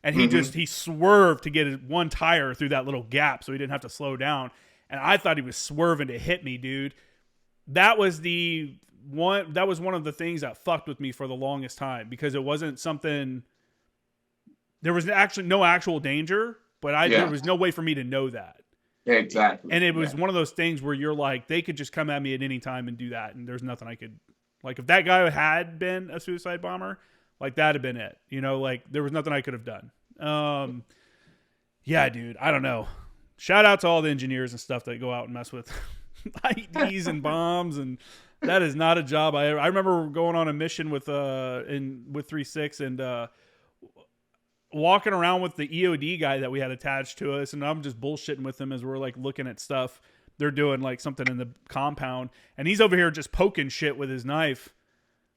And he swerved to get his one tire through that little gap so he didn't have to slow down. And I thought he was swerving to hit me, dude. That was one of the things that fucked with me for the longest time because it wasn't something. There was actually no actual danger, but there was no way for me to know that. Yeah, exactly. And it was one of those things where you're like, they could just come at me at any time and do that. And there's nothing I could, like, if that guy had been a suicide bomber, like, that'd have been it. Like, there was nothing I could have done. Yeah, dude, I don't know. Shout out to all the engineers and stuff that go out and mess with IEDs and bombs. And that is not a job. I remember going on a mission with 3-6 and, walking around with the EOD guy that we had attached to us, and I'm just bullshitting with him as we're like looking at stuff. They're doing like something in the compound, and he's over here just poking shit with his knife,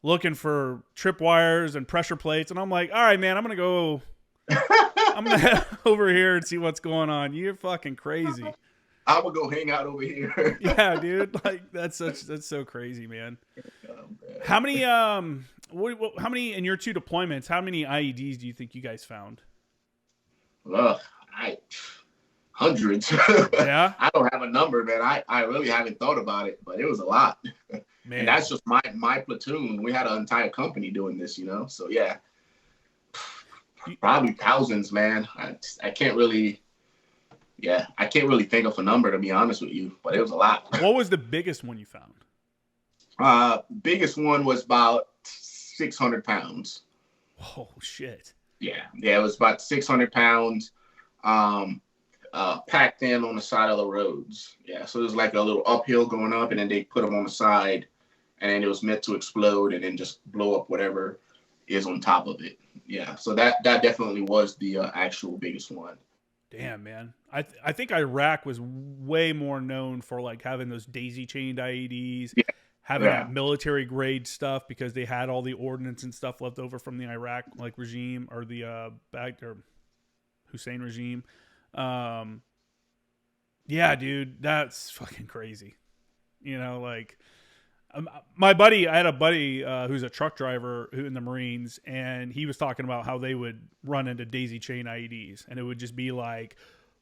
looking for tripwires and pressure plates. And I'm like, all right, man, I'm gonna head over here and see what's going on. You're fucking crazy. I'm gonna go hang out over here. Yeah, dude. Like that's so crazy, man. How many how many in your 2 deployments? How many IEDs do you think you guys found? Hundreds. Yeah. I don't have a number, man. I really haven't thought about it, but it was a lot. Man. And that's just my platoon. We had an entire company doing this, So yeah, probably thousands, man. I can't really. Yeah, I can't really think of a number, to be honest with you, but it was a lot. What was the biggest one you found? Biggest one was about 600 pounds. Oh, shit. Yeah, it was about 600 pounds packed in on the side of the roads. Yeah, so it was like a little uphill going up, and then they put them on the side, and then it was meant to explode and then just blow up whatever is on top of it. Yeah, so that definitely was the actual biggest one. Damn, man. I think Iraq was way more known for like having those daisy-chained IEDs, having that military grade stuff because they had all the ordnance and stuff left over from the Iraq like regime or the Hussein regime. Yeah, dude, that's fucking crazy. Like I had a buddy who's a truck driver in the Marines, and he was talking about how they would run into daisy chain IEDs, and it would just be like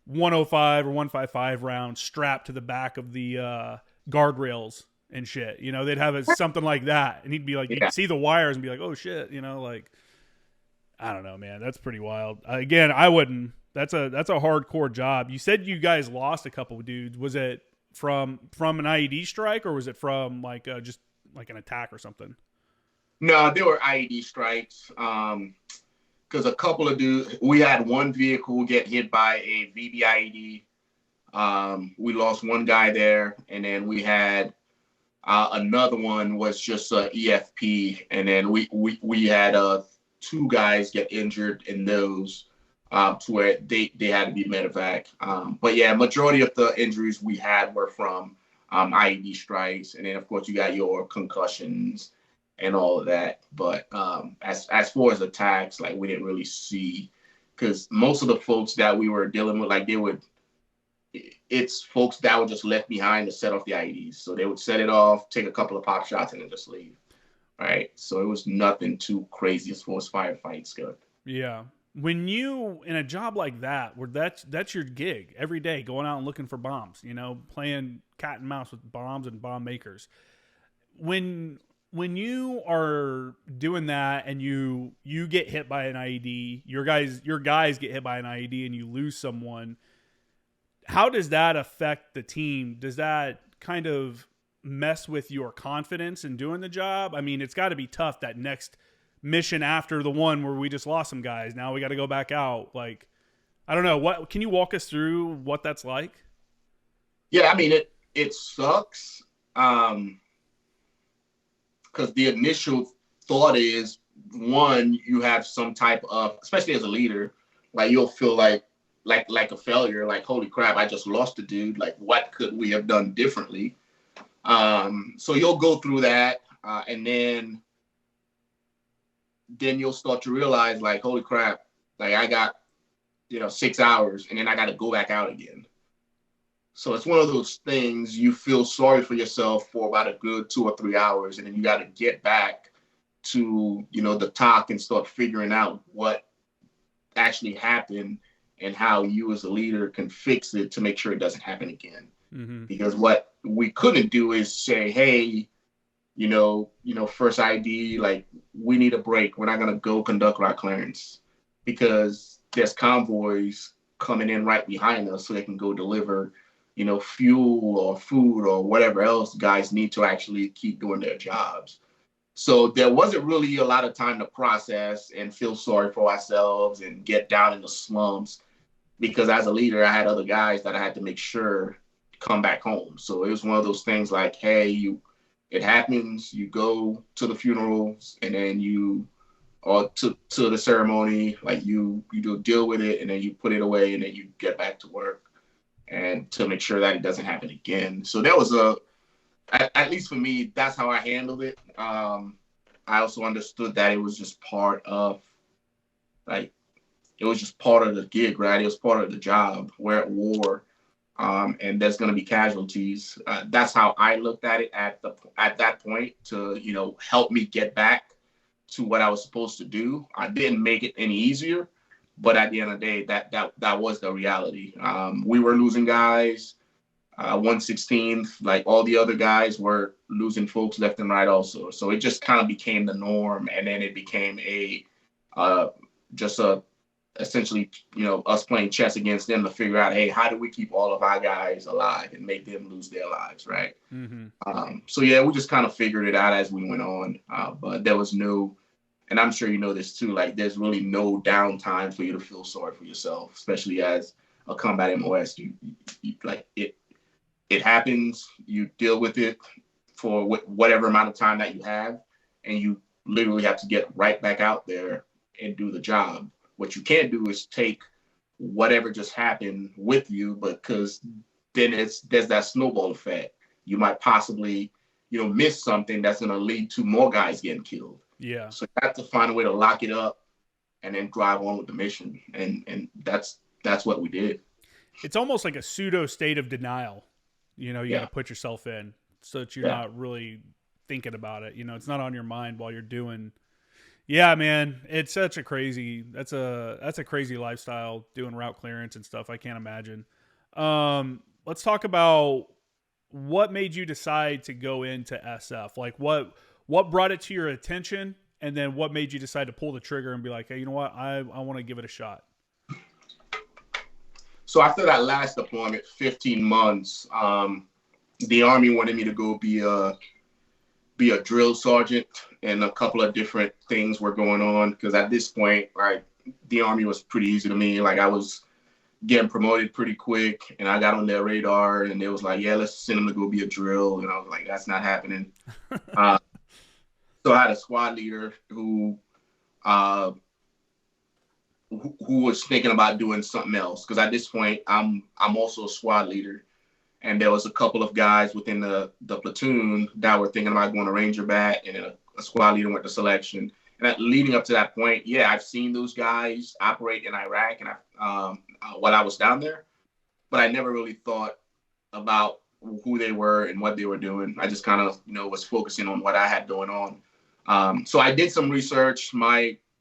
105 or 155 rounds strapped to the back of the guardrails and shit. They'd have it something like that, and he'd be like, you'd see the wires and be like, oh shit, like, I don't know, man, that's pretty wild. Again, I wouldn't. That's a hardcore job. You said you guys lost a couple of dudes. Was it from an IED strike, or was it from like just like an attack or something? No, there were IED strikes. Because a couple of dudes, we had one vehicle get hit by a VBIED. We lost one guy there, and then we had another one was just a EFP, and then we had 2 guys get injured in those. To where they had to be medevac. But yeah, majority of the injuries we had were from IED strikes. And then, of course, you got your concussions and all of that. But as far as attacks, like, we didn't really see, because most of the folks that we were dealing with, like, they would it's folks that were just left behind to set off the IEDs. So they would set it off, take a couple of pop shots, and then just leave. Right. So it was nothing too crazy as far as firefights go. Yeah. When you in a job like that, where that's your gig every day, going out and looking for bombs, you know, playing cat and mouse with bombs and bomb makers. When you are doing that and you get hit by an IED, your guys get hit by an IED and you lose someone, how does that affect the team? Does that kind of mess with your confidence in doing the job? I mean, it's got to be tough that next mission after the one where we just lost some guys. Now we got to go back out. Like, I don't know. What can you walk us through what that's like? Yeah, I mean it sucks. Because the initial thought is, one, you have some type of, especially as a leader, like you'll feel like a failure, like, holy crap, I just lost a dude. Like, what could we have done differently? So you'll go through that, and then you'll start to realize, like, holy crap, like I got, 6 hours, and then I got to go back out again. So it's one of those things, you feel sorry for yourself for about a good 2 or 3 hours, and then you got to get back to, the talk and start figuring out what actually happened and how you as a leader can fix it to make sure it doesn't happen again. Mm-hmm. Because what we couldn't do is say, hey, first ID, like, we need a break. We're not going to go conduct route clearance because there's convoys coming in right behind us so they can go deliver, fuel or food or whatever else guys need to actually keep doing their jobs. So there wasn't really a lot of time to process and feel sorry for ourselves and get down in the slumps, because as a leader, I had other guys that I had to make sure come back home. So it was one of those things like, hey, it happens, you go to the funerals, and then or to the ceremony, like you do deal with it, and then you put it away, and then you get back to work, and to make sure that it doesn't happen again. So that was at least for me, that's how I handled it. I also understood that it was just part of, the gig, right? It was part of the job. We're at war, and there's going to be casualties. That's how I looked at it at that point, to help me get back to what I was supposed to do. I didn't make it any easier, but at the end of the day, that was the reality. We were losing guys. 1/16th, like all the other guys were losing folks left and right also. So it just kind of became the norm, and then it became essentially, us playing chess against them to figure out, hey, how do we keep all of our guys alive and make them lose their lives, right? Mm-hmm. So yeah, we just kind of figured it out as we went on, but there was no, and I'm sure you know this too, like there's really no downtime for you to feel sorry for yourself, especially as a combat MOS. You like it happens, you deal with it for whatever amount of time that you have, and you literally have to get right back out there and do the job. What you can't do is take whatever just happened with you, because then there's that snowball effect. You might possibly, miss something that's going to lead to more guys getting killed. Yeah. So you have to find a way to lock it up and then drive on with the mission. And that's what we did. It's almost like a pseudo state of denial. You got to put yourself in so that you're not really thinking about it. It's not on your mind while you're doing. Yeah, man, it's such a crazy. That's a crazy lifestyle, doing route clearance and stuff. I can't imagine. Let's talk about what made you decide to go into SF. Like what brought it to your attention, and then what made you decide to pull the trigger and be like, hey, you know what, I want to give it a shot. So after that last deployment, 15 months, the Army wanted me to go be a drill sergeant, and a couple of different things were going on, because at this point, like, the Army was pretty easy to me. Like, I was getting promoted pretty quick, and I got on their radar, and it was like, yeah, let's send him to go be a drill. And I was like, that's not happening. So I had a squad leader who was thinking about doing something else, because at this point I'm also a squad leader, and there was a couple of guys within the platoon that were thinking about going to Ranger Bat, and then a squad leader went to selection. And leading up to that point, yeah, I've seen those guys operate in Iraq, and while I was down there, but I never really thought about who they were and what they were doing. I just kind of, was focusing on what I had going on. So I did some research.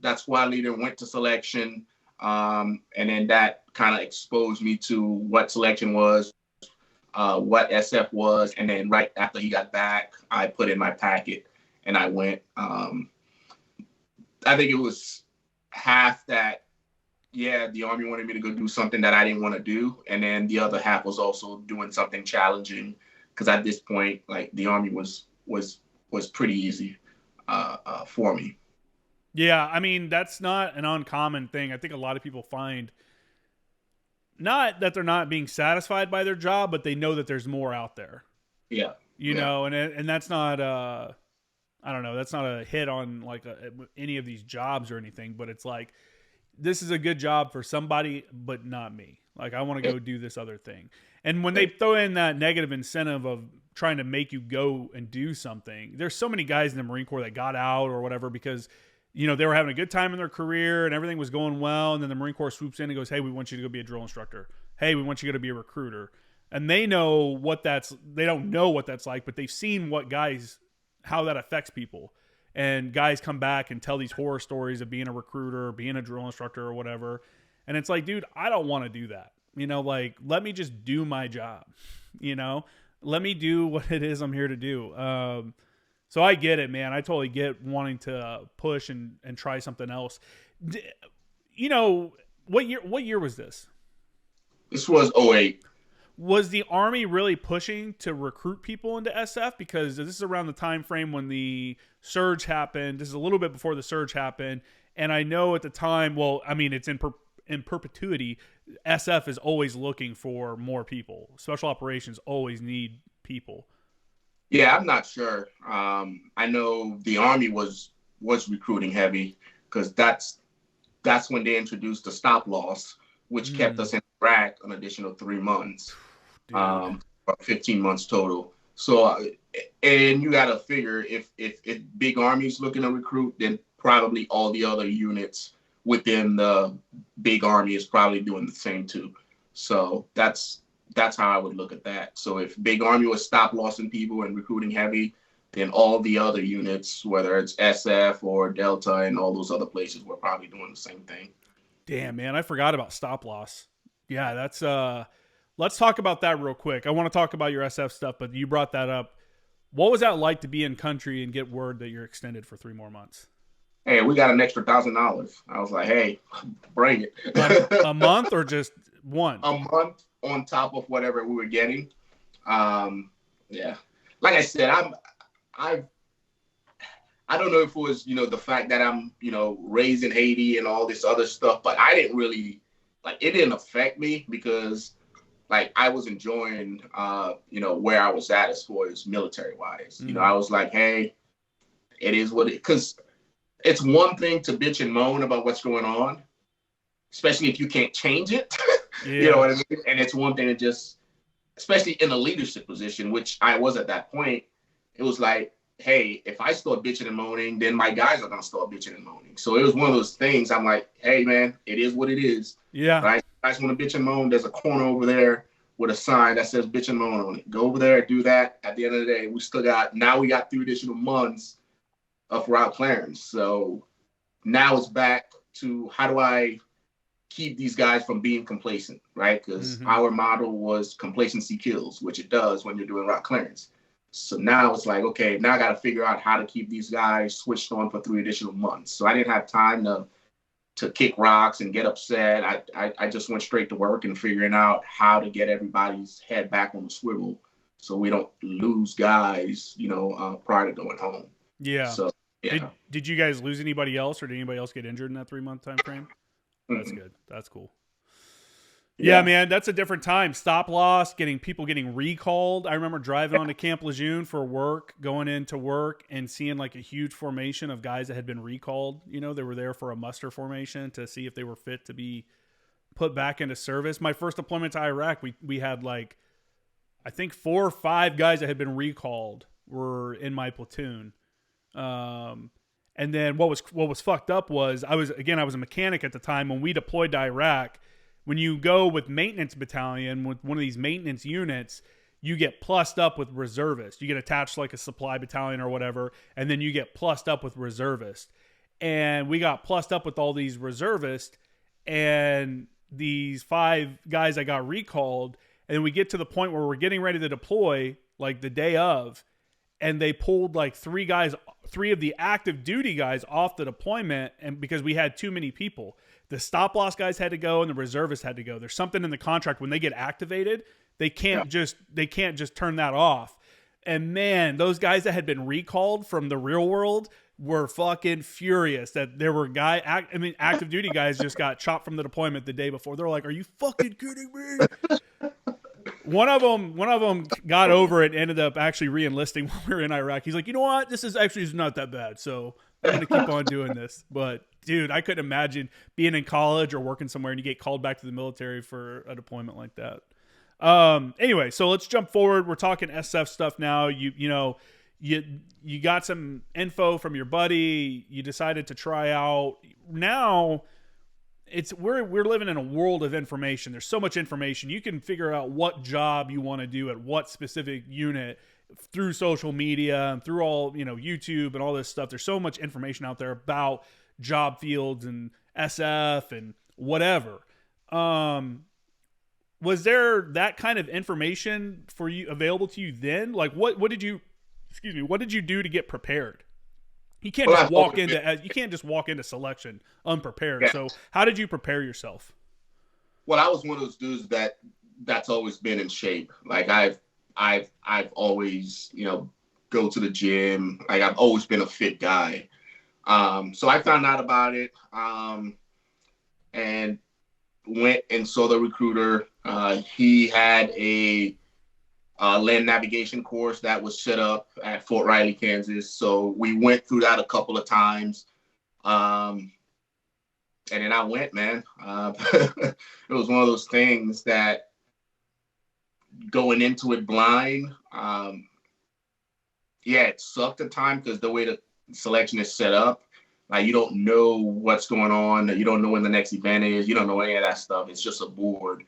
That squad leader went to selection, and then that kind of exposed me to what selection was, what SF was, and then right after he got back, I put in my packet and I went. I think it was half that, yeah, the Army wanted me to go do something that I didn't want to do, and then the other half was also doing something challenging, because at this point, like, the Army was pretty easy for me. Yeah, I mean, that's not an uncommon thing. I think a lot of people find, not that they're not being satisfied by their job, but they know that there's more out there. Yeah. You know, and that's not I don't know, that's not a hit on like any of these jobs or anything, but it's like, this is a good job for somebody, but not me. Like, I want to go do this other thing. And when they throw in that negative incentive of trying to make you go and do something, there's so many guys in the Marine Corps that got out or whatever because, they were having a good time in their career and everything was going well. And then the Marine Corps swoops in and goes, hey, we want you to go be a drill instructor. Hey, we want you to be a recruiter. And they don't know what that's like, but they've seen how that affects people. And guys come back and tell these horror stories of being a recruiter, being a drill instructor or whatever. And it's like, dude, I don't want to do that. Like, let me just do my job. Let me do what it is I'm here to do. So I get it, man. I totally get wanting to push and try something else. What year was this? This was 2008. Was the Army really pushing to recruit people into SF? Because this is around the time frame when the surge happened. This is a little bit before the surge happened. And I know at the time, well, I mean, it's in perpetuity, SF is always looking for more people. Special operations always need people. Yeah, I'm not sure. I know the Army was recruiting heavy, because that's when they introduced the stop loss, which kept us in Iraq an additional 3 months, 15 months total. So, and you got to figure if big Army's looking to recruit, then probably all the other units within the big Army is probably doing the same too. So that's how I would look at that. So if big Army was stop lossing people and recruiting heavy, then all the other units, whether it's SF or Delta and all those other places, were probably doing the same thing. Damn, man, I forgot about stop loss. Yeah, that's let's talk about that real quick. I want to talk about your SF stuff, but you brought that up. What was that like to be in country and get word that you're extended for 3 more months? Hey, we got an extra $1,000. I was like, hey, bring it. A month or just one? A month on top of whatever we were getting. Yeah, like I said, I don't know if it was, the fact that I'm, raised in Haiti and all this other stuff, but I didn't really, it didn't affect me, because I was enjoying, where I was at as far as military wise. I was like, hey, it is what it, because it's one thing to bitch and moan about what's going on, especially if you can't change it. Yeah. You know what I mean? And it's one thing to just, especially in a leadership position, which I was at that point, it was like, hey, if I start bitching and moaning, then my guys are going to start bitching and moaning. So it was one of those things. I'm like, hey, man, it is what it is. Yeah. Right? I just want to bitch and moan. There's a corner over there with a sign that says bitch and moan on it. Go over there, do that. At the end of the day, we got 3 additional months of route clearance. So now it's back to, how do I keep these guys from being complacent, right? Because our model was complacency kills, which it does when you're doing route clearance. So now it's like, okay, now I got to figure out how to keep these guys switched on for 3 additional months. So I didn't have time to kick rocks and get upset. I just went straight to work and figuring out how to get everybody's head back on the swivel so we don't lose guys, prior to going home. Yeah. So, yeah. Did you guys lose anybody else, or did anybody else get injured in that 3-month time frame? That's good. That's cool. Yeah, man, that's a different time. Stop loss, people getting recalled. I remember driving on to Camp Lejeune for work, going into work and seeing a huge formation of guys that had been recalled. They were there for a muster formation to see if they were fit to be put back into service. My first deployment to Iraq, we had I think 4 or 5 guys that had been recalled were in my platoon. And then what was fucked up was I was a mechanic at the time when we deployed to Iraq. when you go with maintenance battalion with one of these maintenance units, you get plussed up with reservists. You get attached to like a supply battalion or whatever, and then you get plussed up with reservists. And we got plussed up with all these reservists, and these 5 guys that got recalled, and then we get to the point where we're getting ready to deploy, like the day of, and they pulled like 3 of the active duty guys off the deployment, and because we had too many people. The stop loss guys had to go and the reservists had to go. There's something in the contract when they get activated, they can't just turn that off. And man, those guys that had been recalled from the real world were fucking furious that there were active duty guys just got chopped from the deployment the day before. They're like, "Are you fucking kidding me?" One of them got over it and ended up actually re-enlisting while we were in Iraq. He's like, "You know what? This is actually not that bad. So I'm going to keep on doing this." But dude, I couldn't imagine being in college or working somewhere and you get called back to the military for a deployment like that. Anyway, so let's jump forward. We're talking SF stuff now. You got some info from your buddy. You decided to try out. Now we're living in a world of information. There's so much information. You can figure out what job you want to do at what specific unit through social media and through all, YouTube and all this stuff. There's so much information out there about job fields and SF and whatever. Was there that kind of information for you available to you then? Like what did you do to get prepared? You can't just walk into selection unprepared. Yeah. So how did you prepare yourself? Well, I was one of those dudes that's always been in shape. Like I've always, go to the gym. Like I've always been a fit guy. So I found out about it, and went and saw the recruiter. He had a land navigation course that was set up at Fort Riley, Kansas. So we went through that a couple of times. And then I went, man. It was one of those things that going into it blind, it sucked at time because the way the selection is set up, like you don't know what's going on. You don't know when the next event is. You don't know any of that stuff. It's just a board.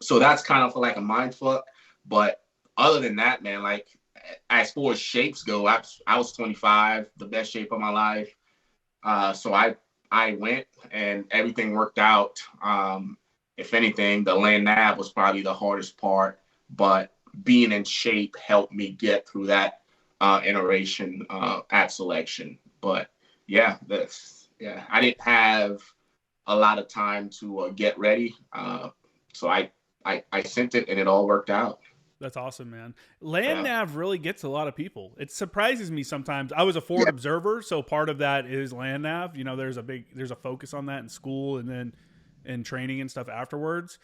So that's kind of like a mind fuck. But other than that, man, like as far as shapes go, I was 25, the best shape of my life. So I went and everything worked out. If anything, the land nav was probably the hardest part, but being in shape helped me get through that iteration at selection. But I didn't have a lot of time to get ready. So I sent it and it all worked out. That's awesome, man. Land nav really gets a lot of people. It surprises me sometimes. I was a forward observer, so part of that is land nav. There's a focus on that in school and then in training and stuff afterwards.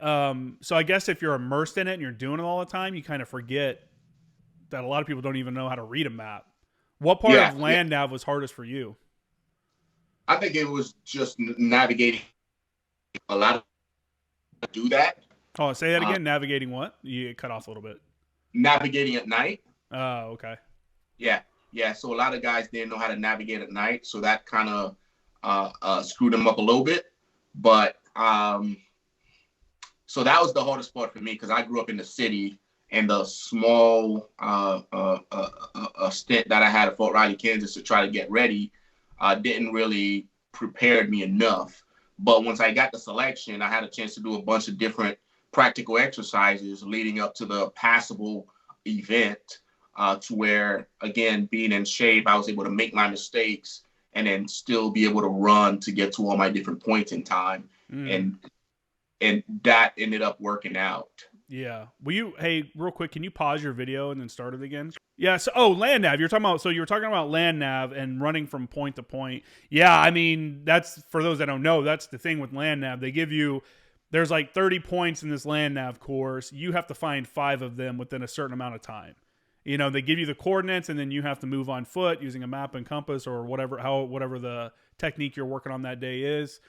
So I guess if you're immersed in it and you're doing it all the time, you kind of forget that a lot of people don't even know how to read a map. What part of land nav was hardest for you? I think it was just navigating. A lot of do that. Oh, say that again. Navigating what? You cut off a little bit. Navigating at night. Oh, okay. Yeah. So a lot of guys didn't know how to navigate at night, so that kind of screwed them up a little bit. But so that was the hardest part for me because I grew up in the city, and the small stint that I had at Fort Riley, Kansas, to try to get ready didn't really prepare me enough. But once I got the selection, I had a chance to do a bunch of different practical exercises leading up to the passable event to where, again, being in shape, I was able to make my mistakes and then still be able to run to get to all my different points in time. And that ended up working out. Yeah. Hey, real quick, can you pause your video and then start it again? Yeah. So, land nav. You were talking about land nav and running from point to point. Yeah. I mean, that's for those that don't know, that's the thing with land nav. They give you, there's like 30 points in this land nav course. You have to find 5 of them within a certain amount of time. They give you the coordinates and then you have to move on foot using a map and compass or whatever the technique you're working on that day is.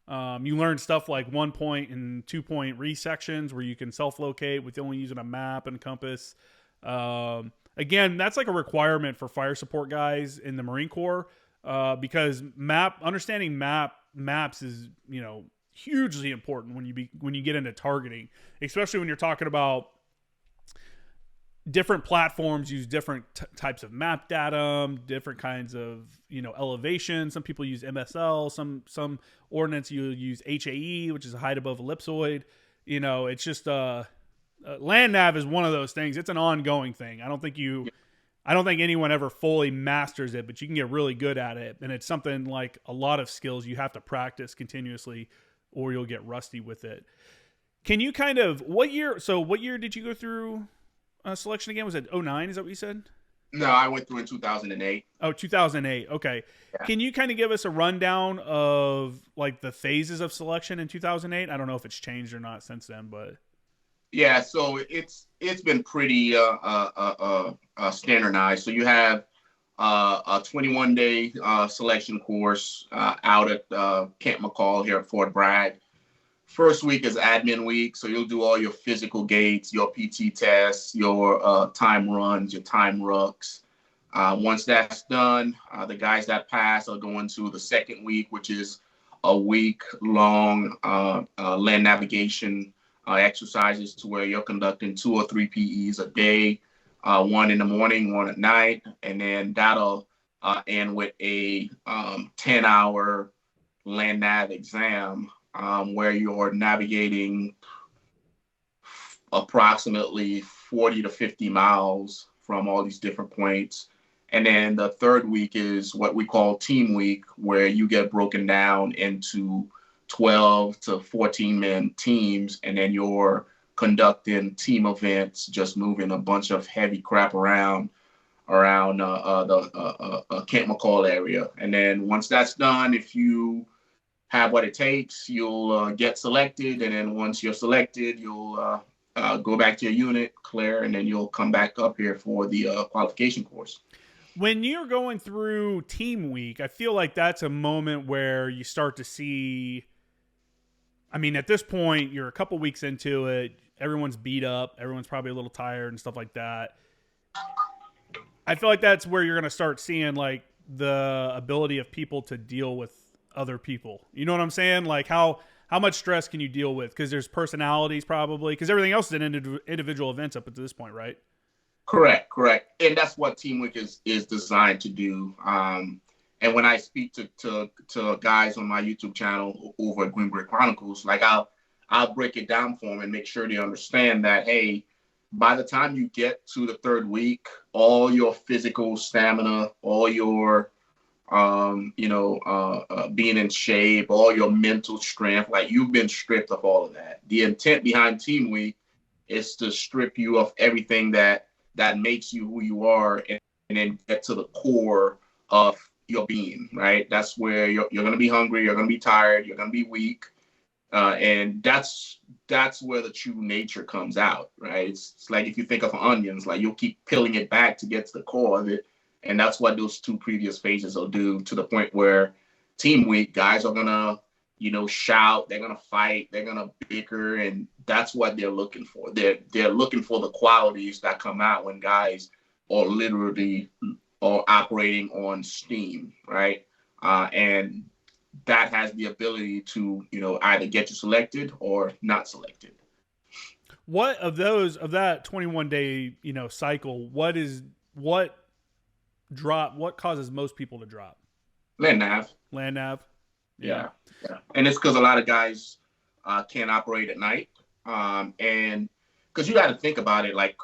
You learn stuff like 1 point and 2 point resections where you can self-locate with only using a map and compass. Again, that's like a requirement for fire support guys in the Marine Corps because understanding map maps is, hugely important when you get into targeting, especially when you're talking about different platforms use different types of map data, different kinds of, elevation. Some people use MSL, some ordnance you use HAE, which is a height above ellipsoid. It's just land nav is one of those things. It's an ongoing thing. I don't think anyone ever fully masters it, but you can get really good at it. And it's something like a lot of skills you have to practice continuously or you'll get rusty with it. Can you what year did you go through selection again? Was it 2009? Is that what you said? No, I went through in 2008. Oh, 2008. Okay. Yeah. Can you kind of give us a rundown of like the phases of selection in 2008? I don't know if it's changed or not since then, but yeah, so it's been pretty standardized. So you have a 21-day selection course out at Camp McCall here at Fort Bragg. First week is admin week, so you'll do all your physical gates, your PT tests, your time runs, your time rucks. Once that's done, the guys that pass are going to the second week, which is a week-long land navigation exercises to where you're conducting 2 or 3 PEs a day, one in the morning, one at night, and then that'll end with a 10-hour land nav exam where you're navigating approximately 40 to 50 miles from all these different points. And then the third week is what we call team week, where you get broken down into 12 to 14-man teams, and then you're conducting team events, just moving a bunch of heavy crap around the Camp McCall area. And then once that's done, if you have what it takes, you'll get selected. And then once you're selected, you'll go back to your unit, clear, and then you'll come back up here for the qualification course. When you're going through team week, I feel like that's a moment where you start to see, I mean, at this point, you're a couple weeks into it. Everyone's beat up. Everyone's probably a little tired and stuff like that. I feel like that's where you're going to start seeing like the ability of people to deal with other people. You know what I'm saying? Like how much stress can you deal with? Because there's personalities probably. Because everything else is an individual events up to this point, right? Correct. And that's what team week is designed to do. And when I speak to guys on my YouTube channel over at Green Beret Chronicles, like I'll break it down for them and make sure they understand that, hey, by the time you get to the third week, all your physical stamina, all your being in shape, all your mental strength, like you've been stripped of all of that. The intent behind team week is to strip you of everything that makes you who you are, and then get to the core of your being, right? That's where you're going to be hungry, you're going to be tired, you're going to be weak, and that's where the true nature comes out, right? It's like if you think of onions, like you'll keep peeling it back to get to the core of it, and that's what those 2 previous phases will do, to the point where team week guys are going to shout, they're going to fight, they're going to bicker, and that's what they're looking for. They're looking for the qualities that come out when guys are literally operating on steam, right? And that has the ability to, either get you selected or not selected. What of that 21-day, cycle, what causes most people to drop? Land nav. Yeah. And it's because a lot of guys can't operate at night. And because you got to think about it, like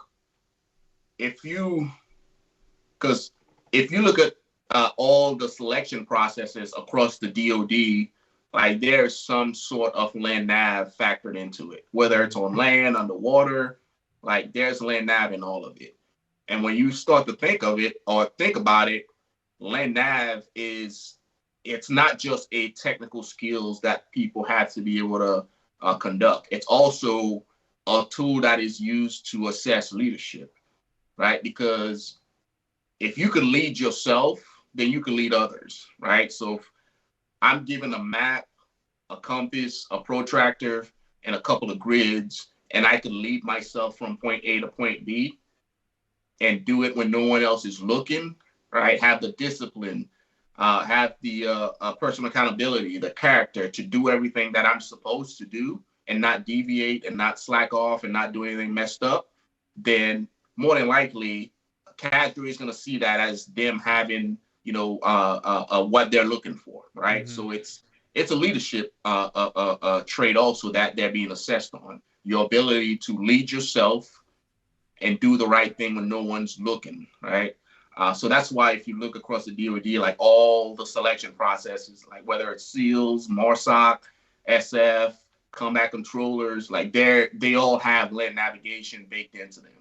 if you look at all the selection processes across the DoD, like there's some sort of land nav factored into it, whether it's on land, underwater, like there's land nav in all of it. And when you start to think about it, land nav it's not just a technical skills that people have to be able to conduct. It's also a tool that is used to assess leadership, right? Because if you can lead yourself, then you can lead others, right? So if I'm given a map, a compass, a protractor, and a couple of grids, and I can lead myself from point A to point B and do it when no one else is looking, right? Have the discipline, have the personal accountability, the character to do everything that I'm supposed to do and not deviate and not slack off and not do anything messed up, then more than likely, cadre is going to see that as them having, what they're looking for, right? Mm-hmm. So it's a leadership trait also that they're being assessed on. Your ability to lead yourself and do the right thing when no one's looking, right? So that's why if you look across the DoD, like all the selection processes, like whether it's SEALs, MARSOC, SF, combat controllers, like they all have land navigation baked into them.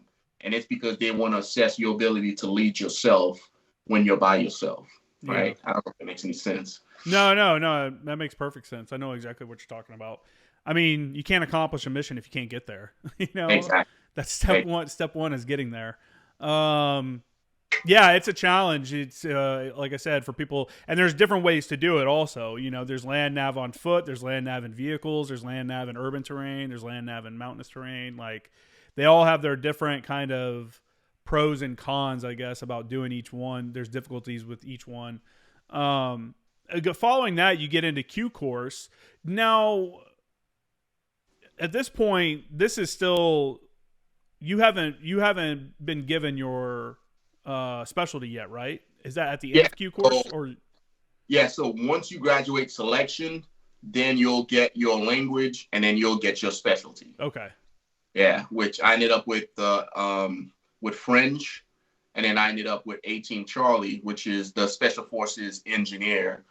And it's because they want to assess your ability to lead yourself when you're by yourself, right? Yeah. I don't know if that makes any sense. No, that makes perfect sense. I know exactly what you're talking about. I mean, you can't accomplish a mission if you can't get there. Exactly. That's step one. Step one is getting there. Yeah, it's a challenge. It's like I said, for people, and there's different ways to do it. Also, there's land nav on foot, there's land nav in vehicles, there's land nav in urban terrain, there's land nav in mountainous terrain. Like, they all have their different kind of pros and cons, I guess, about doing each one. There's difficulties with each one. Following that, you get into Q course. Now, at this point, this is still you haven't been given your specialty yet, right? Is that at the end of Q course or? Yeah. So once you graduate selection, then you'll get your language, and then you'll get your specialty. Okay. Yeah, which I ended up with Fringe, and then I ended up with 18 Charlie, which is the Special Forces engineer,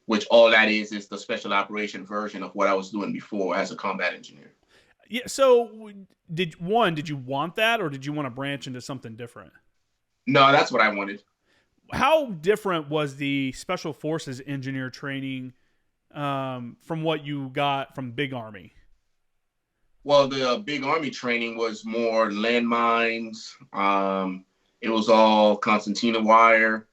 which all that is the special operation version of what I was doing before as a combat engineer. Yeah. So did you want that, or did you want to branch into something different? No, that's what I wanted. How different was the Special Forces engineer training from what you got from Big Army? Well, the Big Army training was more landmines. It was all concertina wire.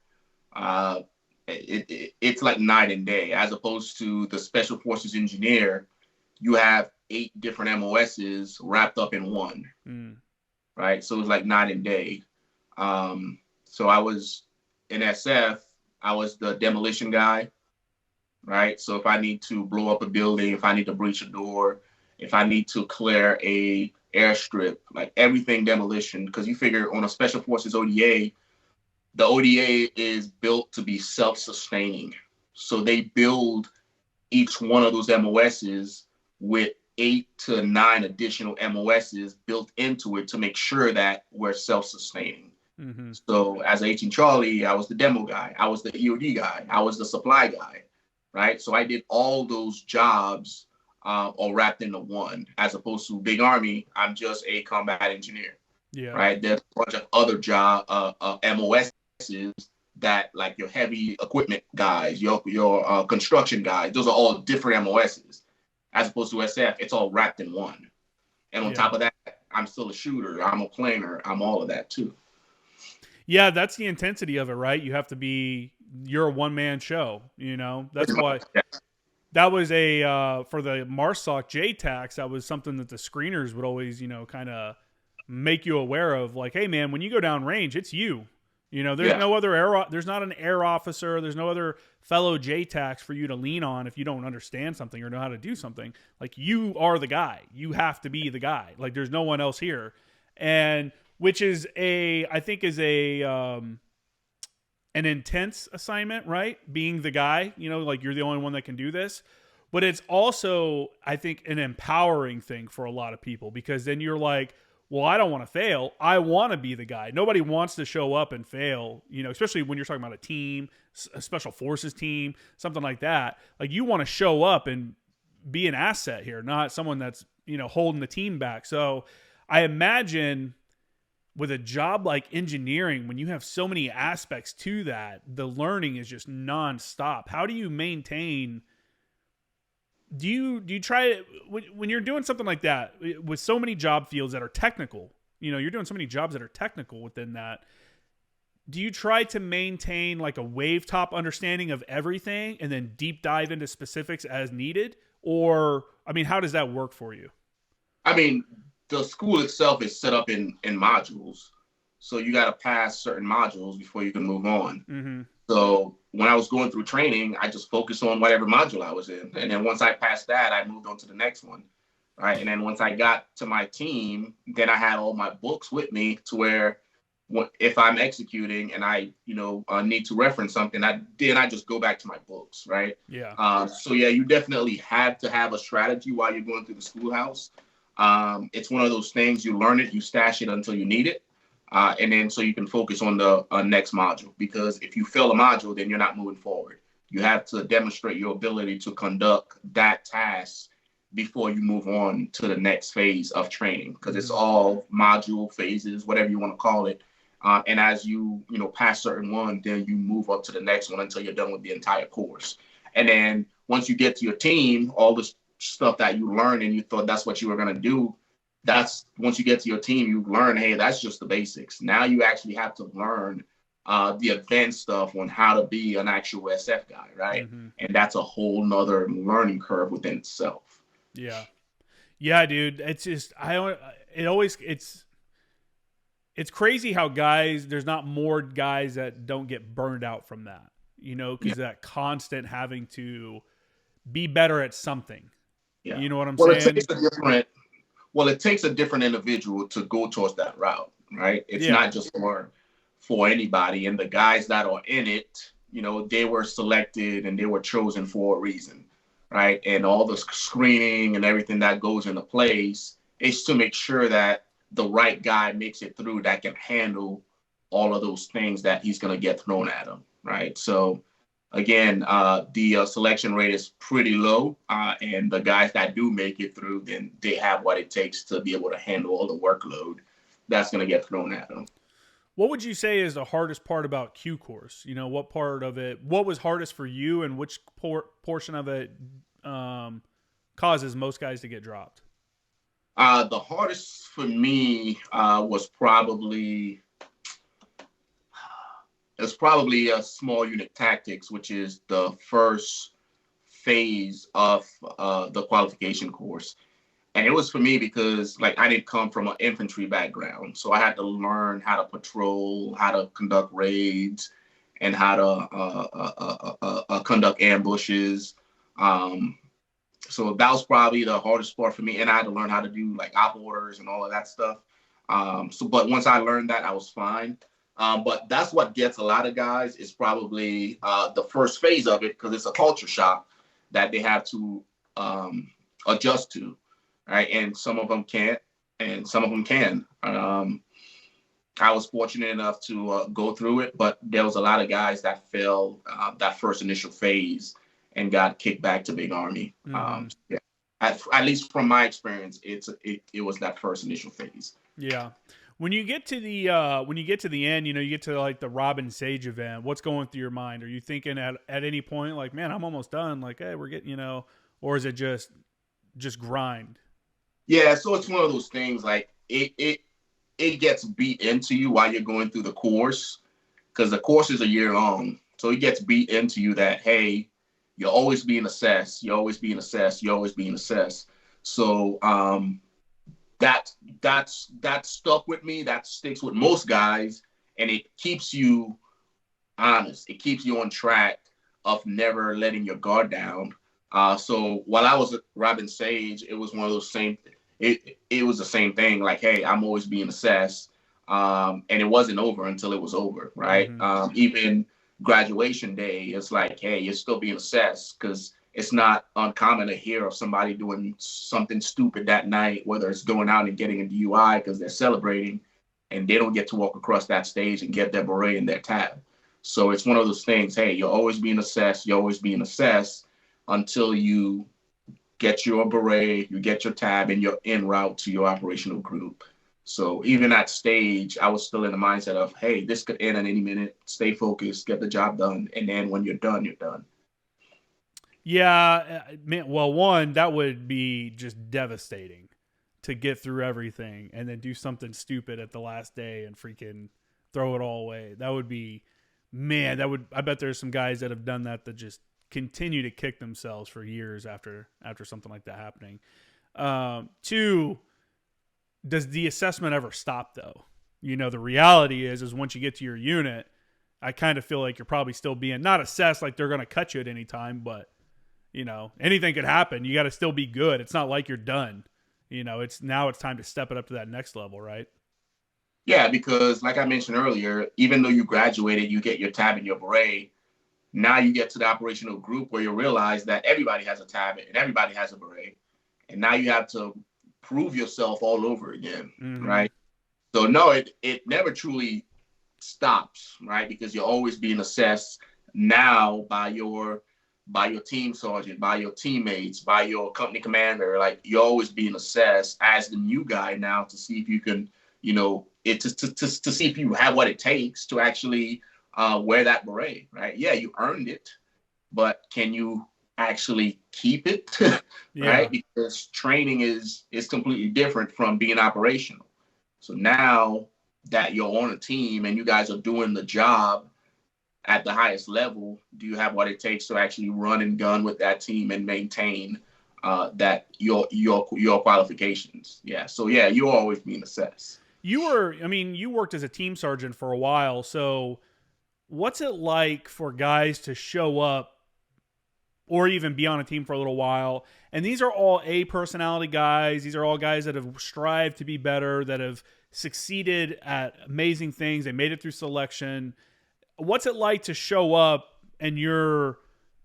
It's like night and day, as opposed to the Special Forces engineer. You have 8 different MOSs wrapped up in one, right? So it was like night and day. So I was in SF, I was the demolition guy, right? So if I need to blow up a building, if I need to breach a door, if I need to clear a airstrip, like everything demolition, because you figure on a Special Forces ODA, the ODA is built to be self-sustaining. So they build each one of those MOSs with 8 to 9 additional MOSs built into it to make sure that we're self-sustaining. Mm-hmm. So as 18 Charlie, I was the demo guy. I was the EOD guy. I was the supply guy, right? So I did all those jobs all wrapped into one, as opposed to Big Army, I'm just a combat engineer, right? There's a bunch of other MOSs that, like your heavy equipment guys, your construction guys, those are all different MOSs. As opposed to SF, it's all wrapped in one. And on top of that, I'm still a shooter. I'm a planer. I'm all of that too. Yeah, that's the intensity of it, right? You have to be, you're a one-man show, That's why that was for the MARSOC JTAX, that was something that the screeners would always, kind of make you aware of. Like, hey, man, when you go down range, it's you. There's no other there's not an air officer. There's no other fellow JTAX for you to lean on if you don't understand something or know how to do something. Like, you are the guy. You have to be the guy. Like, there's no one else here. And which is I think is an intense assignment, right? Being the guy, like you're the only one that can do this. But it's also, I think, an empowering thing for a lot of people, because then you're like, well, I don't want to fail. I want to be the guy. Nobody wants to show up and fail, especially when you're talking about a team, a Special Forces team, something like that. Like, you want to show up and be an asset here, not someone that's, holding the team back. So I imagine with a job like engineering, when you have so many aspects to that, the learning is just nonstop. How do you maintain? Do you try when you're doing something like that with so many job fields that are technical? You're doing so many jobs that are technical within that. Do you try to maintain like a wave top understanding of everything and then deep dive into specifics as needed? Or, how does that work for you? The school itself is set up in modules. So you got to pass certain modules before you can move on. Mm-hmm. So when I was going through training, I just focused on whatever module I was in. And then once I passed that, I moved on to the next one. Right. And then once I got to my team, then I had all my books with me to where if I'm executing and I, need to reference something, I just go back to my books. Right. Yeah. So yeah, you definitely have to have a strategy while you're going through the schoolhouse. It's one of those things, you learn it, you stash it until you need it. And then so you can focus on the next module, because if you fail a module, then you're not moving forward. You have to demonstrate your ability to conduct that task before you move on to the next phase of training, because it's all module phases, whatever you want to call it. And as you pass certain one, then you move up to the next one until you're done with the entire course. And then once you get to your team, all this stuff that you learned and you thought that's what you were going to do, that's once you get to your team, you learn, hey, that's just the basics. Now you actually have to learn the advanced stuff on how to be an actual SF guy, right? Mm-hmm. And that's a whole nother learning curve within itself. Yeah, dude. It's just it's crazy how there's not more guys that don't get burned out from that, because that constant having to be better at something. Yeah. You know what I'm saying? It takes a different individual to go towards that route, right? It's not just for anybody. And the guys that are in it, they were selected and they were chosen for a reason, right? And all the screening and everything that goes into place is to make sure that the right guy makes it through, that can handle all of those things that he's going to get thrown at him, right? So again, the selection rate is pretty low, and the guys that do make it through, then they have what it takes to be able to handle all the workload that's going to get thrown at them. What would you say is the hardest part about Q course? What part of it, what was hardest for you, and which portion of it causes most guys to get dropped? The hardest for me was probably a small unit tactics, which is the first phase of the qualification course. And it was for me because I didn't come from an infantry background. So I had to learn how to patrol, how to conduct raids, and how to conduct ambushes. So that was probably the hardest part for me. And I had to learn how to do op orders and all of that stuff. But once I learned that, I was fine. But that's what gets a lot of guys, is probably the first phase of it, because it's a culture shock that they have to adjust to, right? And some of them can't, and some of them can. I was fortunate enough to go through it, but there was a lot of guys that failed that first initial phase and got kicked back to Big Army. Yeah. At least from my experience, it was that first initial phase. Yeah. When you get to the end, you get to the Robin Sage event, what's going through your mind? Are you thinking at any point man, I'm almost done, hey, we're getting, or is it just grind? Yeah, so it's one of those things, it gets beat into you while you're going through the course, because the course is a year long. So it gets beat into you that, hey, you're always being assessed. You're always being assessed. You're always being assessed. So that stuck with me. That sticks with most guys, and it keeps you honest. It keeps you on track of never letting your guard down. So while I was at Robin Sage, it was one of those same. It was the same thing. Hey, I'm always being assessed, and it wasn't over until it was over, right? Mm-hmm. Even graduation day, it's hey, you're still being assessed, because it's not uncommon to hear of somebody doing something stupid that night, whether it's going out and getting a DUI because they're celebrating, and they don't get to walk across that stage and get their beret and their tab. So it's one of those things. Hey, you're always being assessed. You're always being assessed until you get your beret, you get your tab, and you're en route to your operational group. So even at stage, I was still in the mindset of, hey, this could end at any minute. Stay focused, get the job done. And then when you're done, you're done. Yeah, man. Well, one, that would be just devastating to get through everything and then do something stupid at the last day and freaking throw it all away. That would be, man, I bet there's some guys that have done that just continue to kick themselves for years after something like that happening. Two, does the assessment ever stop though? The reality is once you get to your unit, I kind of feel like you're probably still being not assessed like they're going to cut you at any time, but anything could happen. You got to still be good. It's not like you're done. It's time to step it up to that next level, right? Yeah, because like I mentioned earlier, even though you graduated, you get your tab and your beret. Now you get to the operational group where you realize that everybody has a tab and everybody has a beret. And now you have to prove yourself all over again, right? So no, it never truly stops, right? Because you're always being assessed now by your team sergeant, by your teammates, by your company commander. Like, you're always being assessed as the new guy now to see if you can, to see if you have what it takes to actually wear that beret, right? Yeah, you earned it, but can you actually keep it, right? Because training is completely different from being operational. So now that you're on a team and you guys are doing the job at the highest level, do you have what it takes to actually run and gun with that team and maintain that your qualifications? Yeah. So yeah, you're always being assessed. You worked as a team sergeant for a while. So what's it like for guys to show up or even be on a team for a little while? And these are all A personality guys. These are all guys that have strived to be better, that have succeeded at amazing things. They made it through selection. What's it like to show up and you're,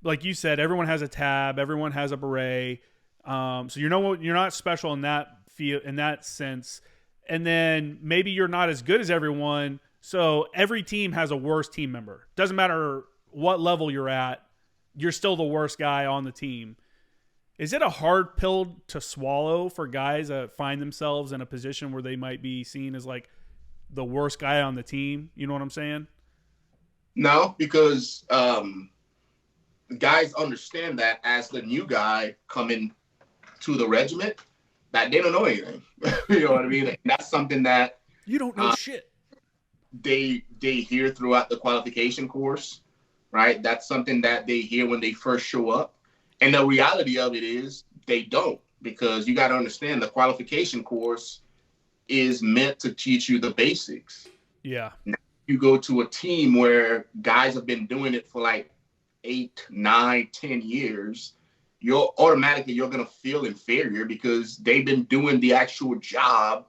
like you said, everyone has a tab, everyone has a beret. So you're not special in that sense. And then maybe you're not as good as everyone. So every team has a worse team member. Doesn't matter what level you're at, you're still the worst guy on the team. Is it a hard pill to swallow for guys that find themselves in a position where they might be seen as like the worst guy on the team? You know what I'm saying? No, because guys understand that as the new guy coming to the regiment, that they don't know anything. You know what I mean? And that's something that you don't know shit. They hear throughout the qualification course, right? That's something that they hear when they first show up. And the reality of it is they don't, because you got to understand the qualification course is meant to teach you the basics. Yeah. Now, you go to a team where guys have been doing it for like 8, 9, 10 years, you're going to feel inferior because they've been doing the actual job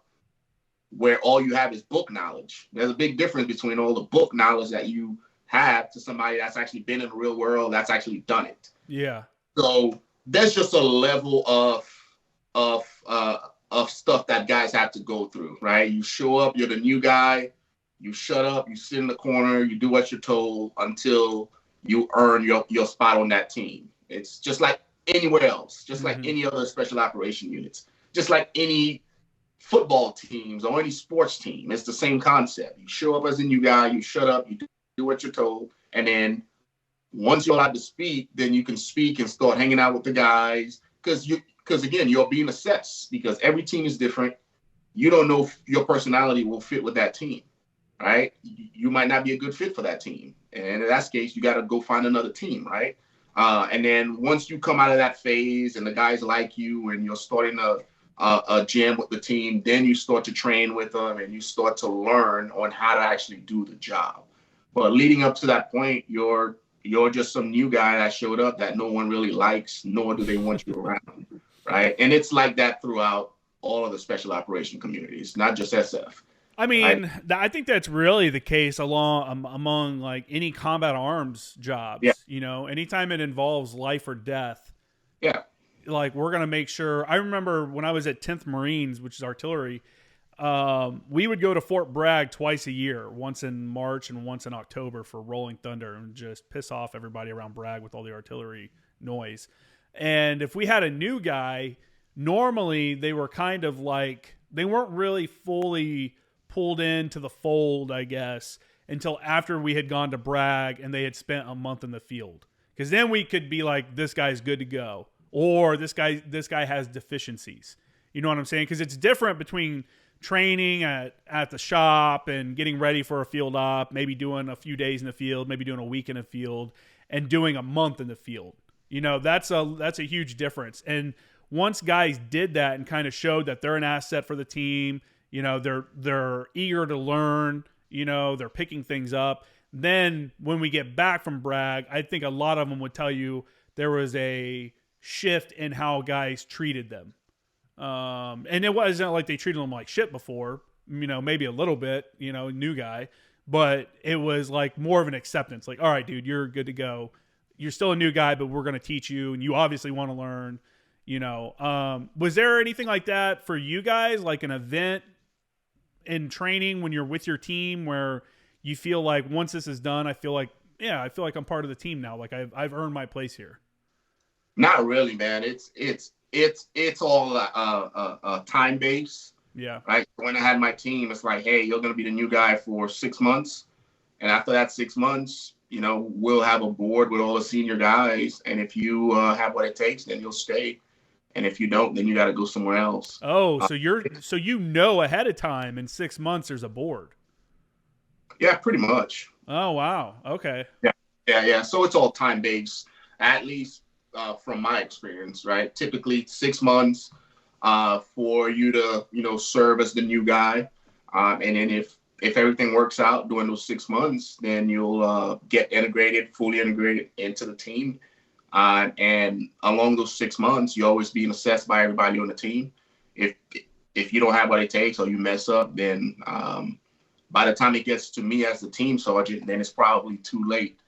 where all you have is book knowledge. There's a big difference between all the book knowledge that you have to somebody that's actually been in the real world, that's actually done it. Yeah. So there's just a level of stuff that guys have to go through, right? You show up, you're the new guy, you shut up, you sit in the corner, you do what you're told until you earn your spot on that team. It's just like anywhere else, just like any other special operation units, just like any football teams or any sports team. It's the same concept. You show up as a new guy, you shut up, you do what you're told, and then once you're allowed to speak, then you can speak and start hanging out with the guys. Because again, you're being assessed because every team is different. You don't know if your personality will fit with that team, right? You might not be a good fit for that team. And in that case, you got to go find another team, right? And then once you come out of that phase and the guys like you and you're starting a jam with the team, then you start to train with them and you start to learn on how to actually do the job. But leading up to that point, you're just some new guy that showed up that no one really likes, nor do they want you around, right? And it's like that throughout all of the special operation communities, not just SF. I mean, I think that's really the case among like any combat arms jobs. Yeah. You know, anytime it involves life or death. Yeah. Like, we're going to make sure. I remember when I was at 10th Marines, which is artillery, we would go to Fort Bragg twice a year, once in March and once in October for Rolling Thunder, and just piss off everybody around Bragg with all the artillery noise. And if we had a new guy, normally they were kind of like, they weren't really fully pulled into the fold, I guess, until after we had gone to Bragg and they had spent a month in the field. Because then we could be like, this guy's good to go. Or this guy has deficiencies. You know what I'm saying? Because it's different between training at the shop and getting ready for a field op, maybe doing a few days in the field, maybe doing a week in the field, and doing a month in the field. You know, that's a huge difference. And once guys did that and kind of showed that they're an asset for the team, They're eager to learn. They're picking things up. Then when we get back from Bragg, I think a lot of them would tell you there was a shift in how guys treated them. And it wasn't like they treated them like shit before, maybe a little bit, new guy, but it was like more of an acceptance. Like, all right, dude, you're good to go. You're still a new guy, but we're going to teach you, and you obviously want to learn, Was there anything like that for you guys, like an event in training when you're with your team where you feel like once this is done, I feel like I'm part of the team now. Like I've earned my place here. Not really, man. It's all time based. Yeah. Right. When I had my team, it's like, hey, you're gonna be the new guy for 6 months, and after that 6 months, we'll have a board with all the senior guys, and if you have what it takes, then you'll stay, and if you don't, then you got to go somewhere else. Oh, so ahead of time in 6 months there's a board. Yeah, pretty much. Oh, wow. Okay. Yeah. So it's all time based, at least from my experience, right? Typically 6 months for you to, serve as the new guy. And then if everything works out during those 6 months, then you'll get fully integrated into the team. And along those 6 months, you're always being assessed by everybody on the team. If you don't have what it takes or you mess up, then by the time it gets to me as the team sergeant, then it's probably too late,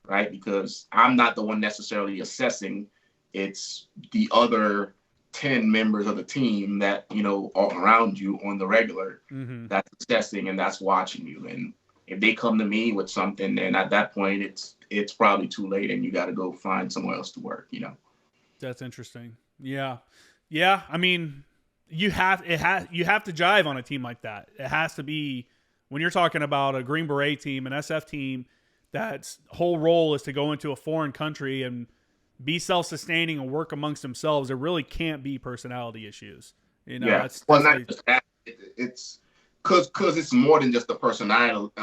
right? Because I'm not the one necessarily assessing. It's the other 10 members of the team that, are around you on the regular, that's assessing and that's watching you. And if they come to me with something, then at that point, it's probably too late and you got to go find somewhere else to work, That's interesting. Yeah. Yeah. I mean, you have to jive on a team like that. It has to be, when you're talking about a Green Beret team, an SF team, that's whole role is to go into a foreign country and be self-sustaining and work amongst themselves. There really can't be personality issues. Yeah. Not just that. It's because it's more than just the personality.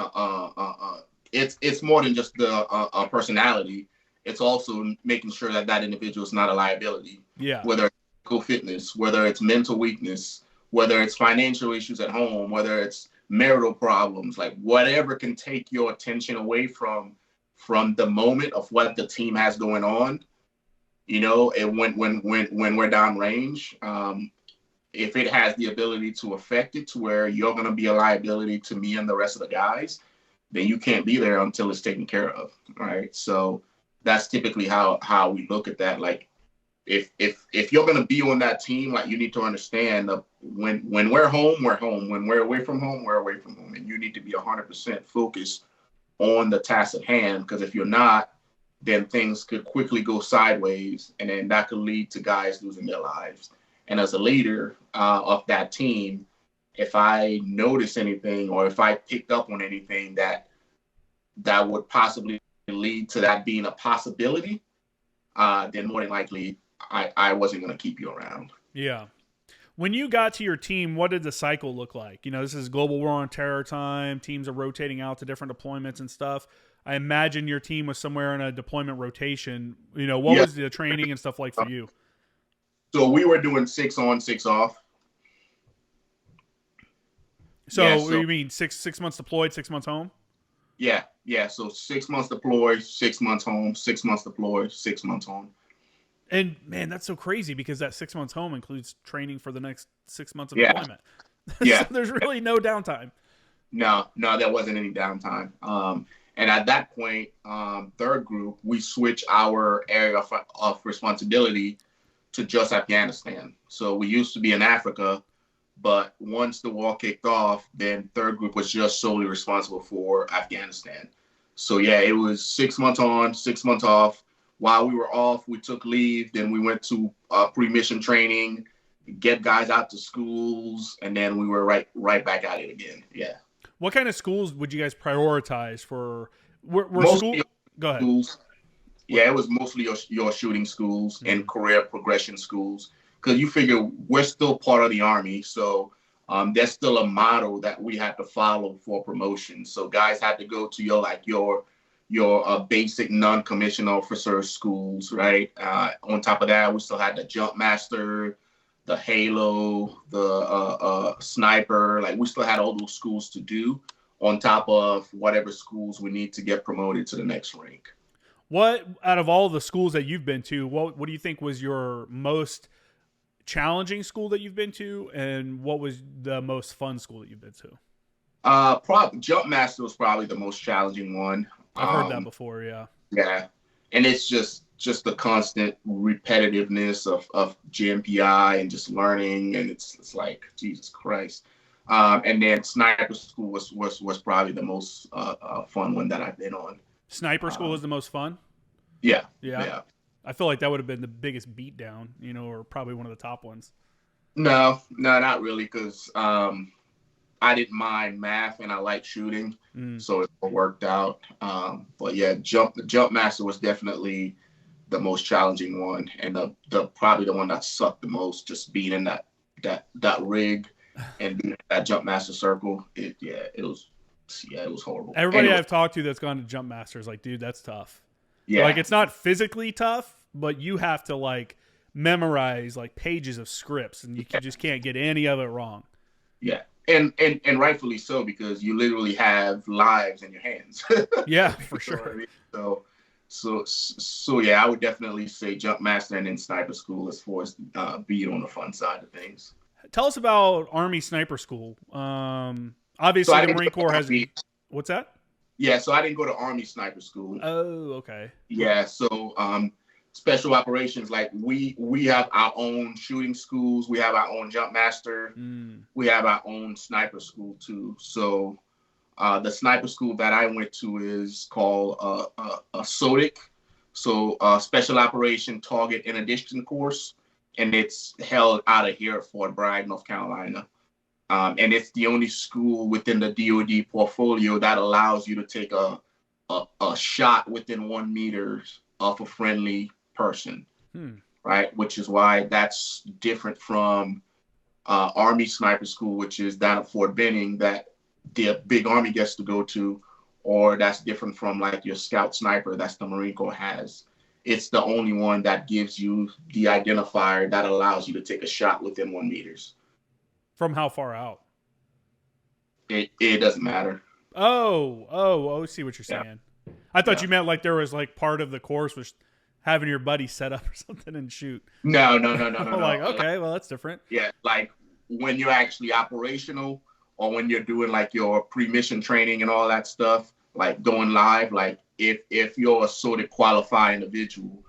It's more than just the personality. It's also making sure that individual is not a liability. Yeah. Whether it's physical fitness, whether it's mental weakness, whether it's financial issues at home, whether it's marital problems, like whatever can take your attention away from the moment of what the team has going on, and when we're downrange, if it has the ability to affect it to where you're going to be a liability to me and the rest of the guys, then you can't be there until it's taken care of, right? So that's typically how we look at that. Like if you're going to be on that team, like you need to understand when we're home, we're home. When we're away from home, we're away from home. And you need to be 100% focused on the task at hand, because if you're not, then things could quickly go sideways, and then that could lead to guys losing their lives. And as a leader of that team, if I notice anything or if I picked up on anything that would possibly lead to that being a possibility, then more than likely I wasn't going to keep you around. Yeah. When you got to your team, what did the cycle look like? This is global war on terror time. Teams are rotating out to different deployments and stuff. I imagine your team was somewhere in a deployment rotation. What was the training and stuff like for you? So we were doing 6 on, 6 off. So you mean six months deployed, 6 months home? Yeah. So 6 months deployed, 6 months home, 6 months deployed, 6 months home. And man, that's so crazy because that 6 months home includes training for the next 6 months of deployment. Yeah. So there's really no downtime. No, there wasn't any downtime. And at that point, third group, we switched our area of responsibility to just Afghanistan. So we used to be in Africa, but once the war kicked off, then third group was just solely responsible for Afghanistan. So yeah, it was 6 months on, 6 months off. While we were off, we took leave. Then we went to pre-mission training, get guys out to schools, and then we were right back at it again. Yeah. What kind of schools would you guys prioritize for? Mostly Go ahead. Schools. Yeah, it was mostly your shooting schools and career progression schools, because you figure we're still part of the Army, so there's still a model that we had to follow for promotion. So guys had to go to your basic non-commissioned officer schools, right? On top of that, we still had the jump master, the Halo, the Sniper. Like we still had all those schools to do on top of whatever schools we need to get promoted to the next rank. What out of all the schools that you've been to, what do you think was your most challenging school that you've been to, and what was the most fun school that you've been to? Probably Jump Master was probably the most challenging one. I've heard that before. Yeah. Yeah, and it's just the constant repetitiveness of GMPI and just learning, and it's like Jesus Christ. And then Sniper School was probably the most fun one that I've been on. Sniper School was the most fun. Yeah. I feel like that would have been the biggest beatdown, or probably one of the top ones. No, not really, because I didn't mind math and I like shooting, so it worked out. But yeah, the Jump Master was definitely the most challenging one, and the probably the one that sucked the most, just being in that rig and being in that Jump Master circle. It was horrible. Everybody I've talked to that's gone to Jump Master is like, dude, that's tough. Yeah, like it's not physically tough, but you have to like memorize like pages of scripts, and you just can't get any of it wrong. Yeah. And rightfully so, because you literally have lives in your hands. Yeah, for sure. So yeah, I would definitely say Jump Master and then Sniper School as far as being on the fun side of things. Tell us about Army Sniper School. Obviously, the Marine Corps has. What's that? Yeah, so I didn't go to Army Sniper School. Oh, okay. Yeah, so special operations, like we have our own shooting schools, we have our own Jump Master, we have our own Sniper School too. So the Sniper School that I went to is called a SOTIC, so Special Operation Target Interdiction Course, and it's held out of here at Fort Bragg, North Carolina. And it's the only school within the DoD portfolio that allows you to take a shot within 1 meter of a friendly person, right? Which is why that's different from Army Sniper School, which is down at Fort Benning that the big Army gets to go to, or that's different from like your Scout Sniper that's the Marine Corps has. It's the only one that gives you the identifier that allows you to take a shot within 1 meters. From how far out? It doesn't matter. Oh, I see what you're saying. Yeah. I thought you meant like there was like part of the course was having your buddy set up or something and shoot. No. Like, okay, well, that's different. Yeah, like when you're actually operational or when you're doing like your pre-mission training and all that stuff, like going live, like if you're a sort of qualified individual,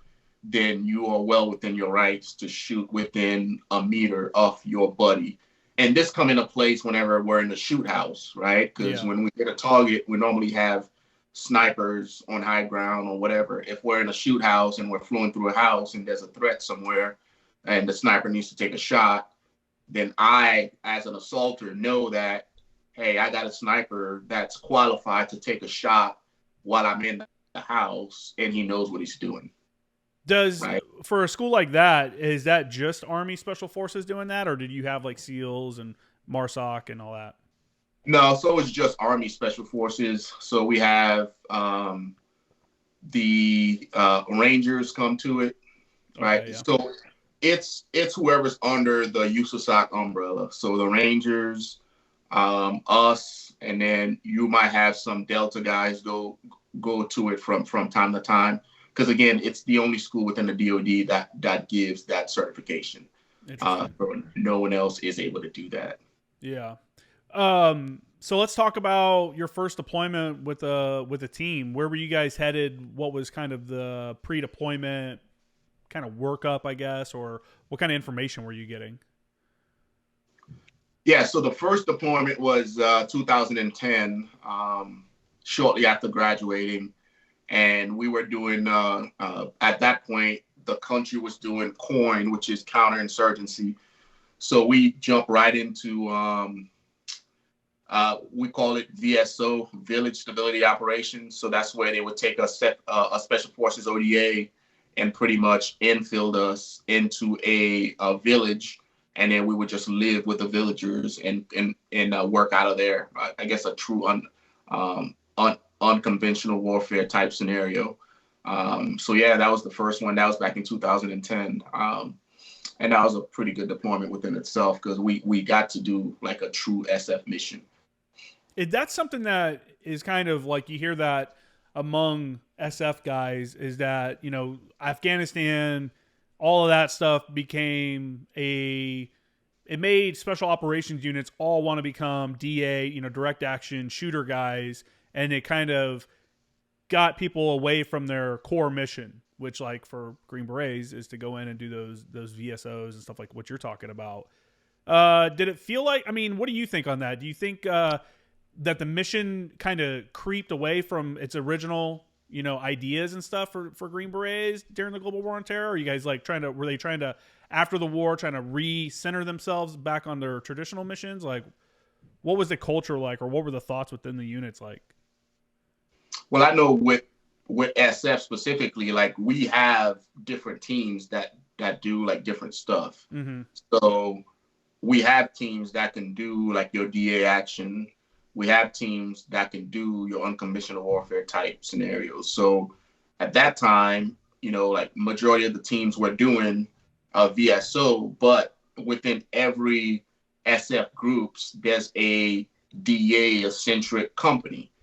then you are well within your rights to shoot within 1 meter of your buddy. And this come into place whenever we're in the shoot house, right? Because when we get a target, we normally have snipers on high ground or whatever. If we're in a shoot house and we're flowing through a house and there's a threat somewhere and the sniper needs to take a shot, then I, as an assaulter, know that, hey, I got a sniper that's qualified to take a shot while I'm in the house, and he knows what he's doing. For a school like that, is that just Army Special Forces doing that, or did you have like SEALs and MARSOC and all that? No, so it's just Army Special Forces. So we have the Rangers come to it, right? Okay, yeah. So it's whoever's under the USASOC umbrella. So the Rangers, us, and then you might have some Delta guys go to it from time to time. Because again, it's the only school within the DoD that gives that certification. No one else is able to do that. Yeah. So let's talk about your first deployment with a team. Where were you guys headed? What was kind of the pre-deployment kind of workup, I guess, or what kind of information were you getting? Yeah. So the first deployment was 2010, shortly after graduating. And we were doing, at that point, the country was doing COIN, which is counterinsurgency. So we jumped right into, we call it VSO, Village Stability Operations. So that's where they would take a Special Forces ODA and pretty much infill us into a village. And then we would just live with the villagers and work out of there. I guess a true unconventional warfare type scenario. So yeah, that was the first one. That was back in 2010. And that was a pretty good deployment within itself because we got to do like a true SF mission. That's something that is kind of like you hear that among SF guys is that, you know, Afghanistan, all of that stuff became it made special operations units all want to become DA, you know, direct action shooter guys, and it kind of got people away from their core mission, which like for Green Berets is to go in and do those VSOs and stuff like what you're talking about. Did it feel like? I mean, what do you think on that? Do you think that the mission kind of creeped away from its original, you know, ideas and stuff for Green Berets during the Global War on Terror? Or are you guys like were they trying to after the war trying to re-center themselves back on their traditional missions? Like, what was the culture like, or what were the thoughts within the units like? Well, I know with SF specifically, like we have different teams that do like different stuff. Mm-hmm. So we have teams that can do like your DA action. We have teams that can do your unconventional warfare type scenarios. So at that time, you know, like majority of the teams were doing a VSO, but within every SF groups, there's a DA centric company.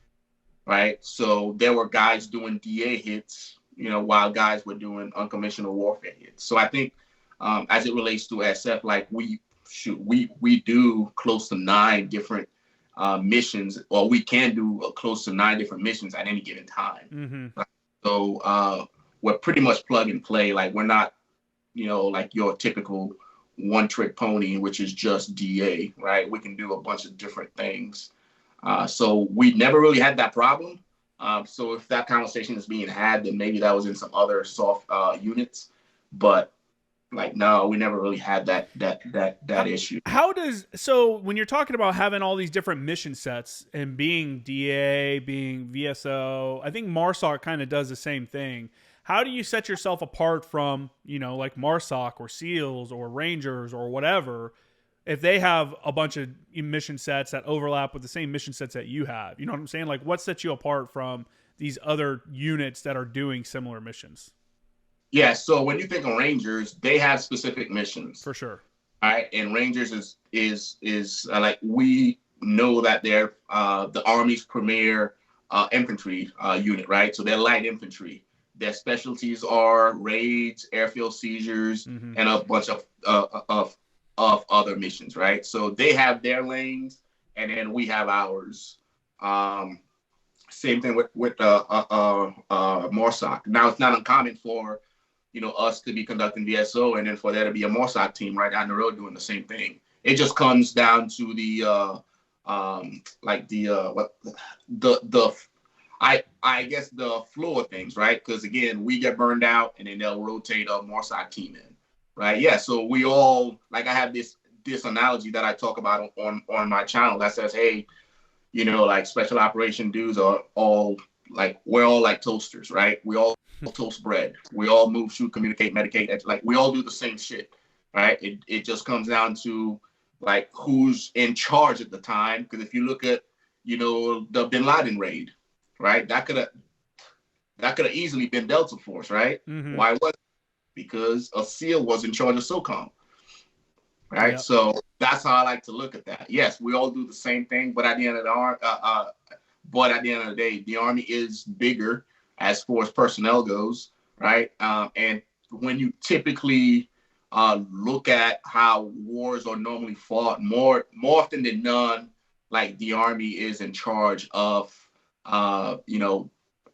Right. So there were guys doing DA hits, you know, while guys were doing unconventional warfare hits. So I think as it relates to SF, like we do close to 9 different missions, or we can do close to 9 different missions at any given time. Mm-hmm. Right? So we're pretty much plug and play. Like we're not, you know, like your typical one trick pony, which is just DA. Right. We can do a bunch of different things. So we never really had that problem. So if that conversation is being had, then maybe that was in some other soft units. But like, no, we never really had that issue. So when you're talking about having all these different mission sets and being DA, being VSO, I think MARSOC kind of does the same thing. How do you set yourself apart from, you know, like MARSOC or SEALs or Rangers or whatever, if they have a bunch of mission sets that overlap with the same mission sets that you have? You know what I'm saying? Like, what sets you apart from these other units that are doing similar missions? Yeah, so when you think of Rangers, they have specific missions. For sure. All right, and Rangers is like, we know that they're the Army's premier infantry unit, right? So they're light infantry. Their specialties are raids, airfield seizures, Mm-hmm. and a bunch of other missions, right? So they have their lanes, and then we have ours. Same thing with MARSOC. Now it's not uncommon for, you know, us to be conducting VSO, and then for there to be a MARSOC team right down the road doing the same thing. It just comes down to I guess the flow of things, right? Because again, we get burned out, and then they'll rotate a MARSOC team in. Right. Yeah. So we all, like, I have this analogy that I talk about on my channel that says, hey, you know, like special operation dudes are all like, we're all like toasters, right? We all toast bread. We all move, shoot, communicate, medicate. Like we all do the same shit. Right. It just comes down to like who's in charge at the time. Because if you look at, you know, the Bin Laden raid, right? That could have easily been Delta Force, right? Mm-hmm. Why was it? Because a SEAL was in charge of SOCOM, right? Yep. So that's how I like to look at that. Yes, we all do the same thing, but at the end of the day, the Army is bigger as far as personnel goes, right? And when you typically look at how wars are normally fought, more often than none, like the Army is in charge of, you know,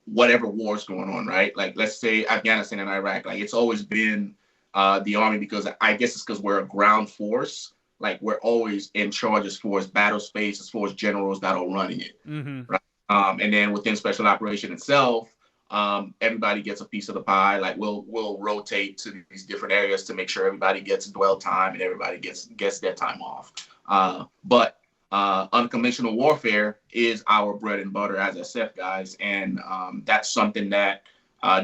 whatever war's going on, right? Like let's say Afghanistan and Iraq, like it's always been the Army, because I guess it's because we're a ground force. Like we're always in charge as far as battle space, as far as generals that are running it, Mm-hmm. right? And then within special operation itself, everybody gets a piece of the pie. Like we'll rotate to these different areas to make sure everybody gets dwell time and everybody gets their time off. But unconventional warfare is our bread and butter as SF guys, and that's something that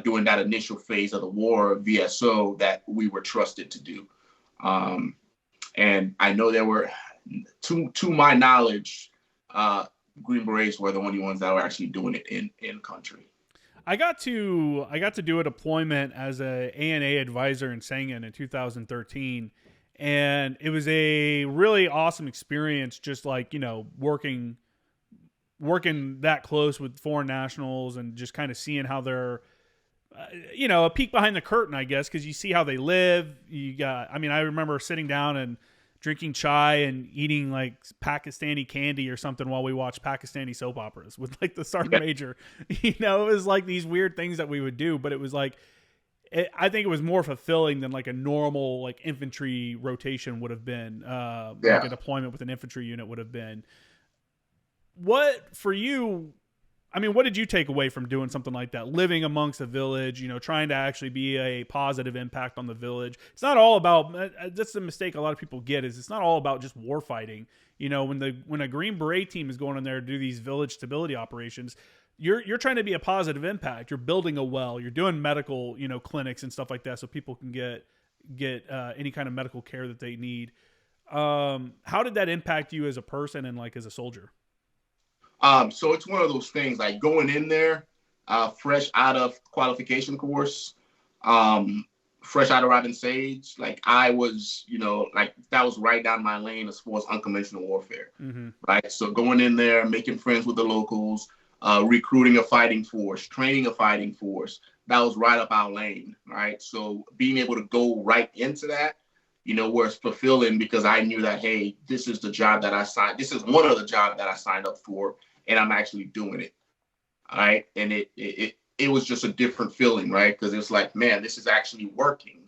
during that initial phase of the war, VSO, that we were trusted to do. And I know there were, to my knowledge, Green Berets were the only ones that were actually doing it in country. I got to do a deployment as a ANA advisor in Sangin in 2013, and it was a really awesome experience. Just like working that close with foreign nationals and just kind of seeing how they're a peek behind the curtain, I guess, because you see how they live. I remember sitting down and drinking chai and eating like Pakistani candy or something while we watched Pakistani soap operas with like the sergeant major. It was like these weird things that we would do, but it was like, I think it was more fulfilling than like a normal like infantry rotation would have been, like a deployment with an infantry unit would have been. What for you? What did you take away from doing something like that? Living amongst a village, trying to actually be a positive impact on the village. It's not all about, that's the mistake a lot of people get, is it's not all about just war fighting. When a Green Beret team is going in there to do these village stability operations, you're trying to be a positive impact. You're building a well, you're doing medical, clinics and stuff like that so people can get any kind of medical care that they need. How did that impact you as a person and like as a soldier? So it's one of those things like going in there, fresh out of qualification course, fresh out of Robin Sage. Like I was, like that was right down my lane as far as unconventional warfare, right? So going in there, making friends with the locals, recruiting a fighting force, training a fighting force, that was right up our lane, right? So being able to go right into that, where it's fulfilling because I knew that, hey, this is the job that I signed. This is one of the jobs that I signed up for, and I'm actually doing it. All right. And it was just a different feeling, right? Because it's like, man, this is actually working.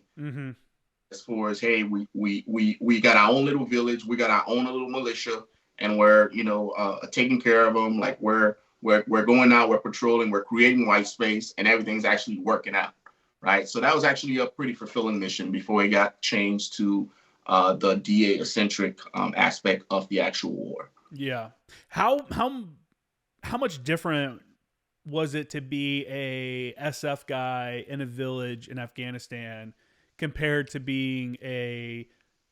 As far as, hey, we got our own little village, we got our own little militia, and we're, taking care of them. Like we're going out, we're patrolling, we're creating white space, and everything's actually working out. Right. So that was actually a pretty fulfilling mission before it got changed to the DA-centric aspect of the actual war. Yeah. How much different was it to be a SF guy in a village in Afghanistan compared to being a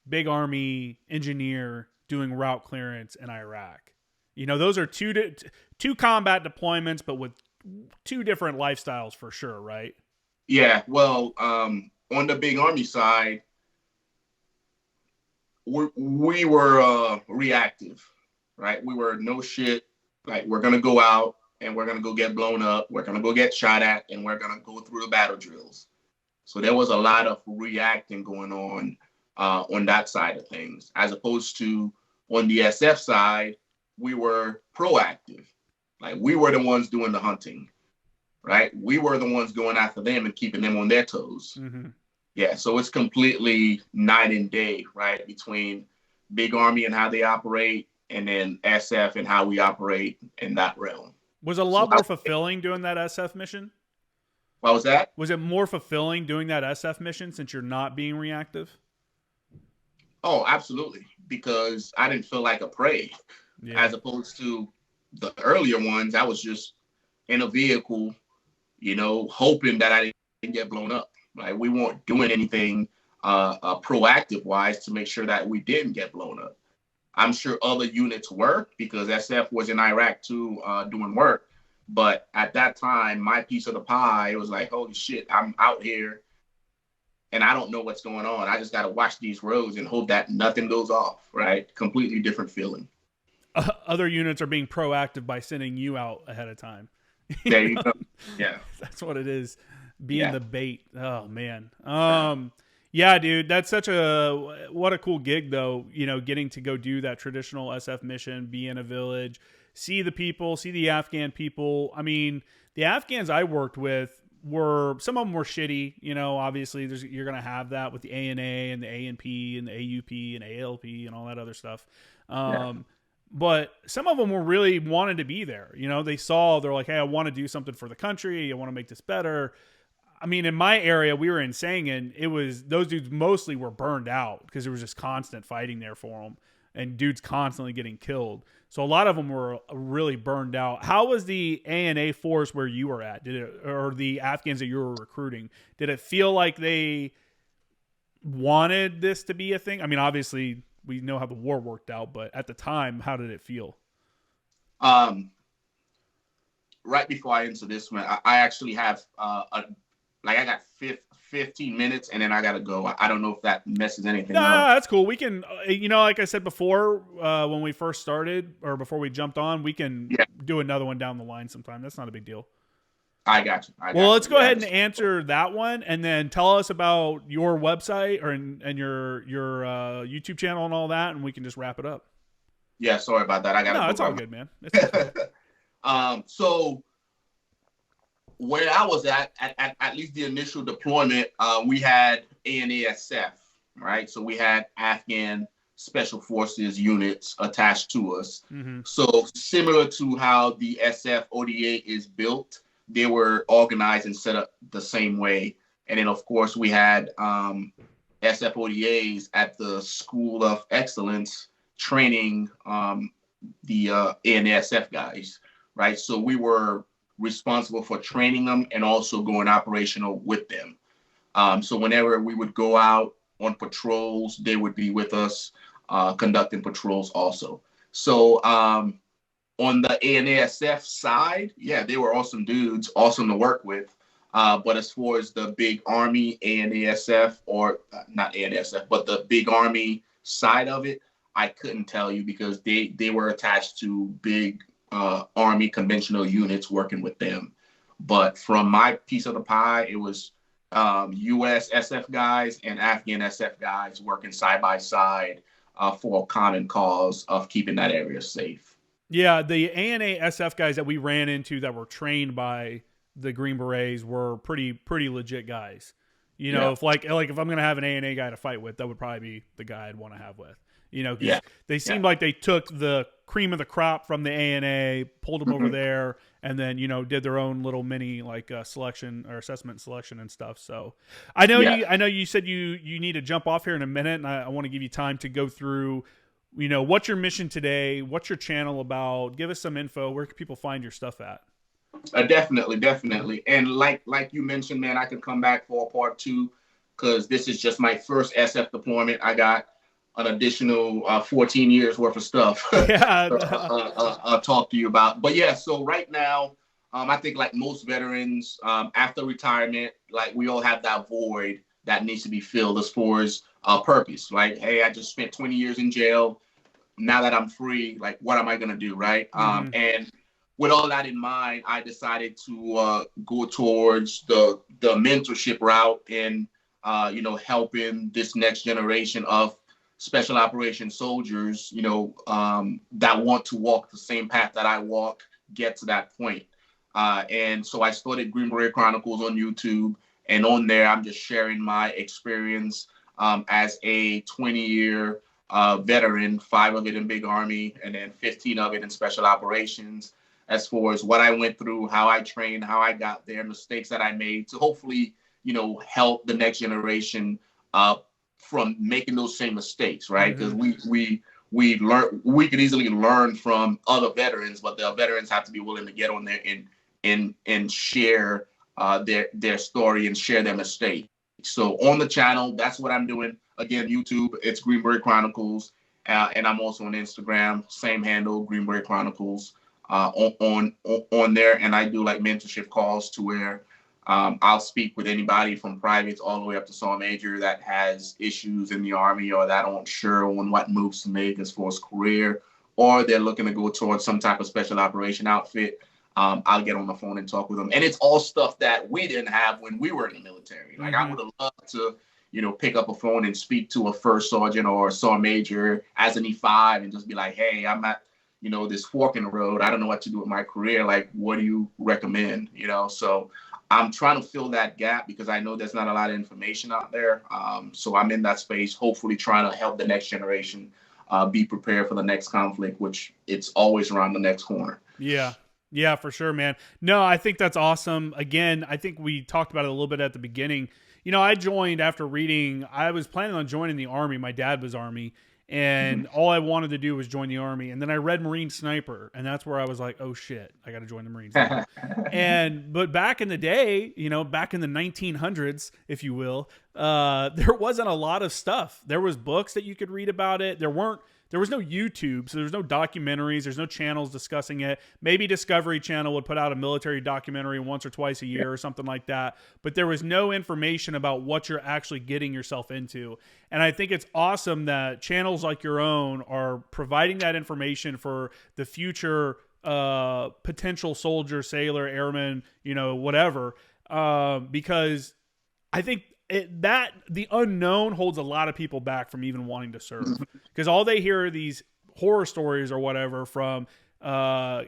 big army engineer doing route clearance in Iraq? Those are two combat deployments, but with two different lifestyles for sure, right? Yeah, well, on the big army side, we were reactive, right? We were no shit. Like we're gonna go out and we're gonna go get blown up. We're gonna go get shot at, and we're gonna go through the battle drills. So there was a lot of reacting going on that side of things, as opposed to on the SF side, we were proactive. Like we were the ones doing the hunting. Right, we were the ones going after them and keeping them on their toes. Yeah, so it's completely night and day, right, between big army and how they operate, and then SF and how we operate in that realm. Was it a lot more fulfilling doing that SF mission? What was that? Was it more fulfilling doing that SF mission since you're not being reactive? Oh, absolutely, because I didn't feel like a prey, as opposed to the earlier ones. I was just in a vehicle, hoping that I didn't get blown up. Right? We weren't doing anything proactive wise to make sure that we didn't get blown up. I'm sure other units were, because SF was in Iraq too, doing work. But at that time, my piece of the pie, it was like, holy shit, I'm out here and I don't know what's going on. I just got to watch these roads and hope that nothing goes off, right? Completely different feeling. Other units are being proactive by sending you out ahead of time. There you go. Yeah. That's what it is. Being the bait. Oh man. Yeah, dude, that's what a cool gig though, getting to go do that traditional SF mission, be in a village, see the people, see the Afghan people. The Afghans I worked with some of them were shitty, obviously you're going to have that with the ANA and the ANP and the AUP and ALP and all that other stuff. But some of them were really wanted to be there. They're like, hey, I want to do something for the country. I want to make this better. In my area, we were in Sangin. Those dudes mostly were burned out because there was just constant fighting there for them and dudes constantly getting killed. So a lot of them were really burned out. How was the ANA force where you were at? Or the Afghans that you were recruiting? Did it feel like they wanted this to be a thing? Obviously we know how the war worked out, but at the time, how did it feel? right before I answer this one, I actually have I got 15 minutes and then I gotta go. I don't know if that messes anything No, up. that's cool. We can, like I said before, when we first started or before we jumped on, we can do another one down the line sometime. That's not a big deal. I got you. Well, let's go ahead and answer that one, and then tell us about your website and your YouTube channel and all that, and we can just wrap it up. Yeah, sorry about that. I got. No, it's all good, man. It's so where I was at least the initial deployment, we had ANASF, right? So we had Afghan Special Forces units attached to us. Mm-hmm. So similar to how the SF ODA is built, they were organized and set up the same way. And then, of course, we had SF ODAs at the School of Excellence training the ANSF guys, right? So we were responsible for training them and also going operational with them. So whenever we would go out on patrols, they would be with us conducting patrols also. So on the ANASF side, yeah, they were awesome dudes, awesome to work with. But as far as the big Army ANASF, or not ANASF, but the big Army side of it, I couldn't tell you because they were attached to big Army conventional units working with them. But from my piece of the pie, it was US SF guys and Afghan SF guys working side by side for a common cause of keeping that area safe. Yeah, the ANA SF guys that we ran into that were trained by the Green Berets were pretty legit guys. You know, if if I'm gonna have an ANA guy to fight with, that would probably be the guy I'd want to have with. You know, they seemed like they took the cream of the crop from the ANA, pulled them over there, and then did their own little mini selection or assessment selection and stuff. So I know you said you need to jump off here in a minute, and I want to give you time to go through. What's your mission today? What's your channel about? Give us some info. Where can people find your stuff at? Definitely. And like you mentioned, man, I can come back for a part 2 because this is just my first SF deployment. I got an additional 14 years worth of stuff I'll talk to you about. But yeah, so right now, I think like most veterans, after retirement, like we all have that void that needs to be filled as far as purpose. Like, hey, I just spent 20 years in jail. Now that I'm free, like, what am I going to do, right? And with all that in mind, I decided to go towards the mentorship route and, helping this next generation of special operations soldiers, that want to walk the same path that I walk, get to that point. And so I started Green Beret Chronicles on YouTube, and on there, I'm just sharing my experience as a 20-year veteran, 5 of it in Big Army, and then 15 of it in special operations, as far as what I went through, how I trained, how I got there, mistakes that I made to hopefully, help the next generation from making those same mistakes, right? Because we could easily learn from other veterans, but the veterans have to be willing to get on there and share their story and share their mistakes. So on the channel, that's what I'm doing. Again, YouTube, it's Green Beret Chronicles, and I'm also on Instagram, same handle, Green Beret Chronicles, on there. And I do like mentorship calls to where I'll speak with anybody from privates all the way up to Sergeant Major that has issues in the Army or that aren't sure on what moves to make as far as career, or they're looking to go towards some type of special operation outfit. I'll get on the phone and talk with them. And it's all stuff that we didn't have when we were in the military. Like I would have loved to, pick up a phone and speak to a first sergeant or a sergeant major as an E5 and just be like, hey, I'm at, this fork in the road. I don't know what to do with my career. Like, what do you recommend? So I'm trying to fill that gap because I know there's not a lot of information out there. So I'm in that space, hopefully trying to help the next generation be prepared for the next conflict, which it's always around the next corner. Yeah, for sure, man. No, I think that's awesome. Again, I think we talked about it a little bit at the beginning. I joined after reading, I was planning on joining the Army. My dad was Army, and all I wanted to do was join the Army. And then I read Marine Sniper, and that's where I was like, oh shit, I got to join the Marines. But back in the day, back in the 1900s, if you will, there wasn't a lot of stuff. There was books that you could read about it. There was no YouTube, so there's no documentaries. There's no channels discussing it. Maybe Discovery Channel would put out a military documentary once or twice a year or something like that. But there was no information about what you're actually getting yourself into. And I think it's awesome that channels like your own are providing that information for the future potential soldier, sailor, airman, whatever. Because I think that the unknown holds a lot of people back from even wanting to serve, because all they hear are these horror stories or whatever from I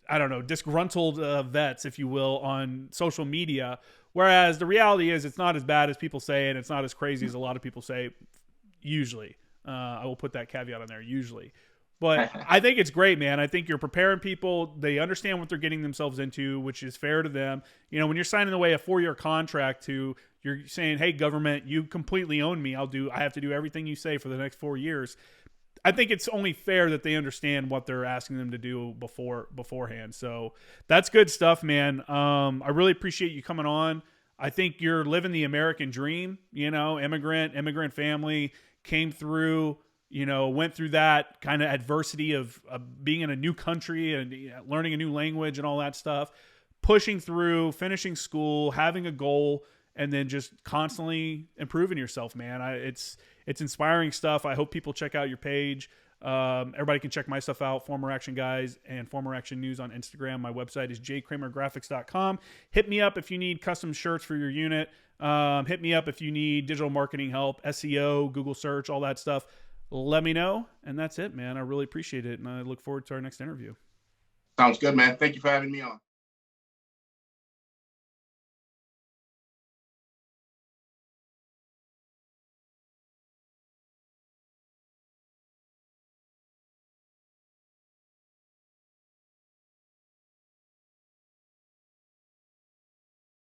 don't know, disgruntled vets, if you will, on social media. Whereas the reality is it's not as bad as people say, and it's not as crazy as a lot of people say. Usually, I will put that caveat on there. Usually. But I think it's great, man. I think you're preparing people. They understand what they're getting themselves into, which is fair to them. When you're signing away a 4-year contract you're saying, hey, government, you completely own me. I have to do everything you say for the next 4 years. I think it's only fair that they understand what they're asking them to do beforehand. So that's good stuff, man. I really appreciate you coming on. I think you're living the American dream, immigrant family, came through, went through that kind of adversity of being in a new country and learning a new language and all that stuff, pushing through, finishing school, having a goal, and then just constantly improving yourself, man. It's inspiring stuff. I hope people check out your page. Everybody can check my stuff out, Former Action Guys and Former Action News on Instagram. My website is jkramergraphics.com. Hit me up if you need custom shirts for your unit. Hit me up if you need digital marketing help, SEO, Google search, all that stuff. Let me know. And that's it, man. I really appreciate it. And I look forward to our next interview. Sounds good, man. Thank you for having me on.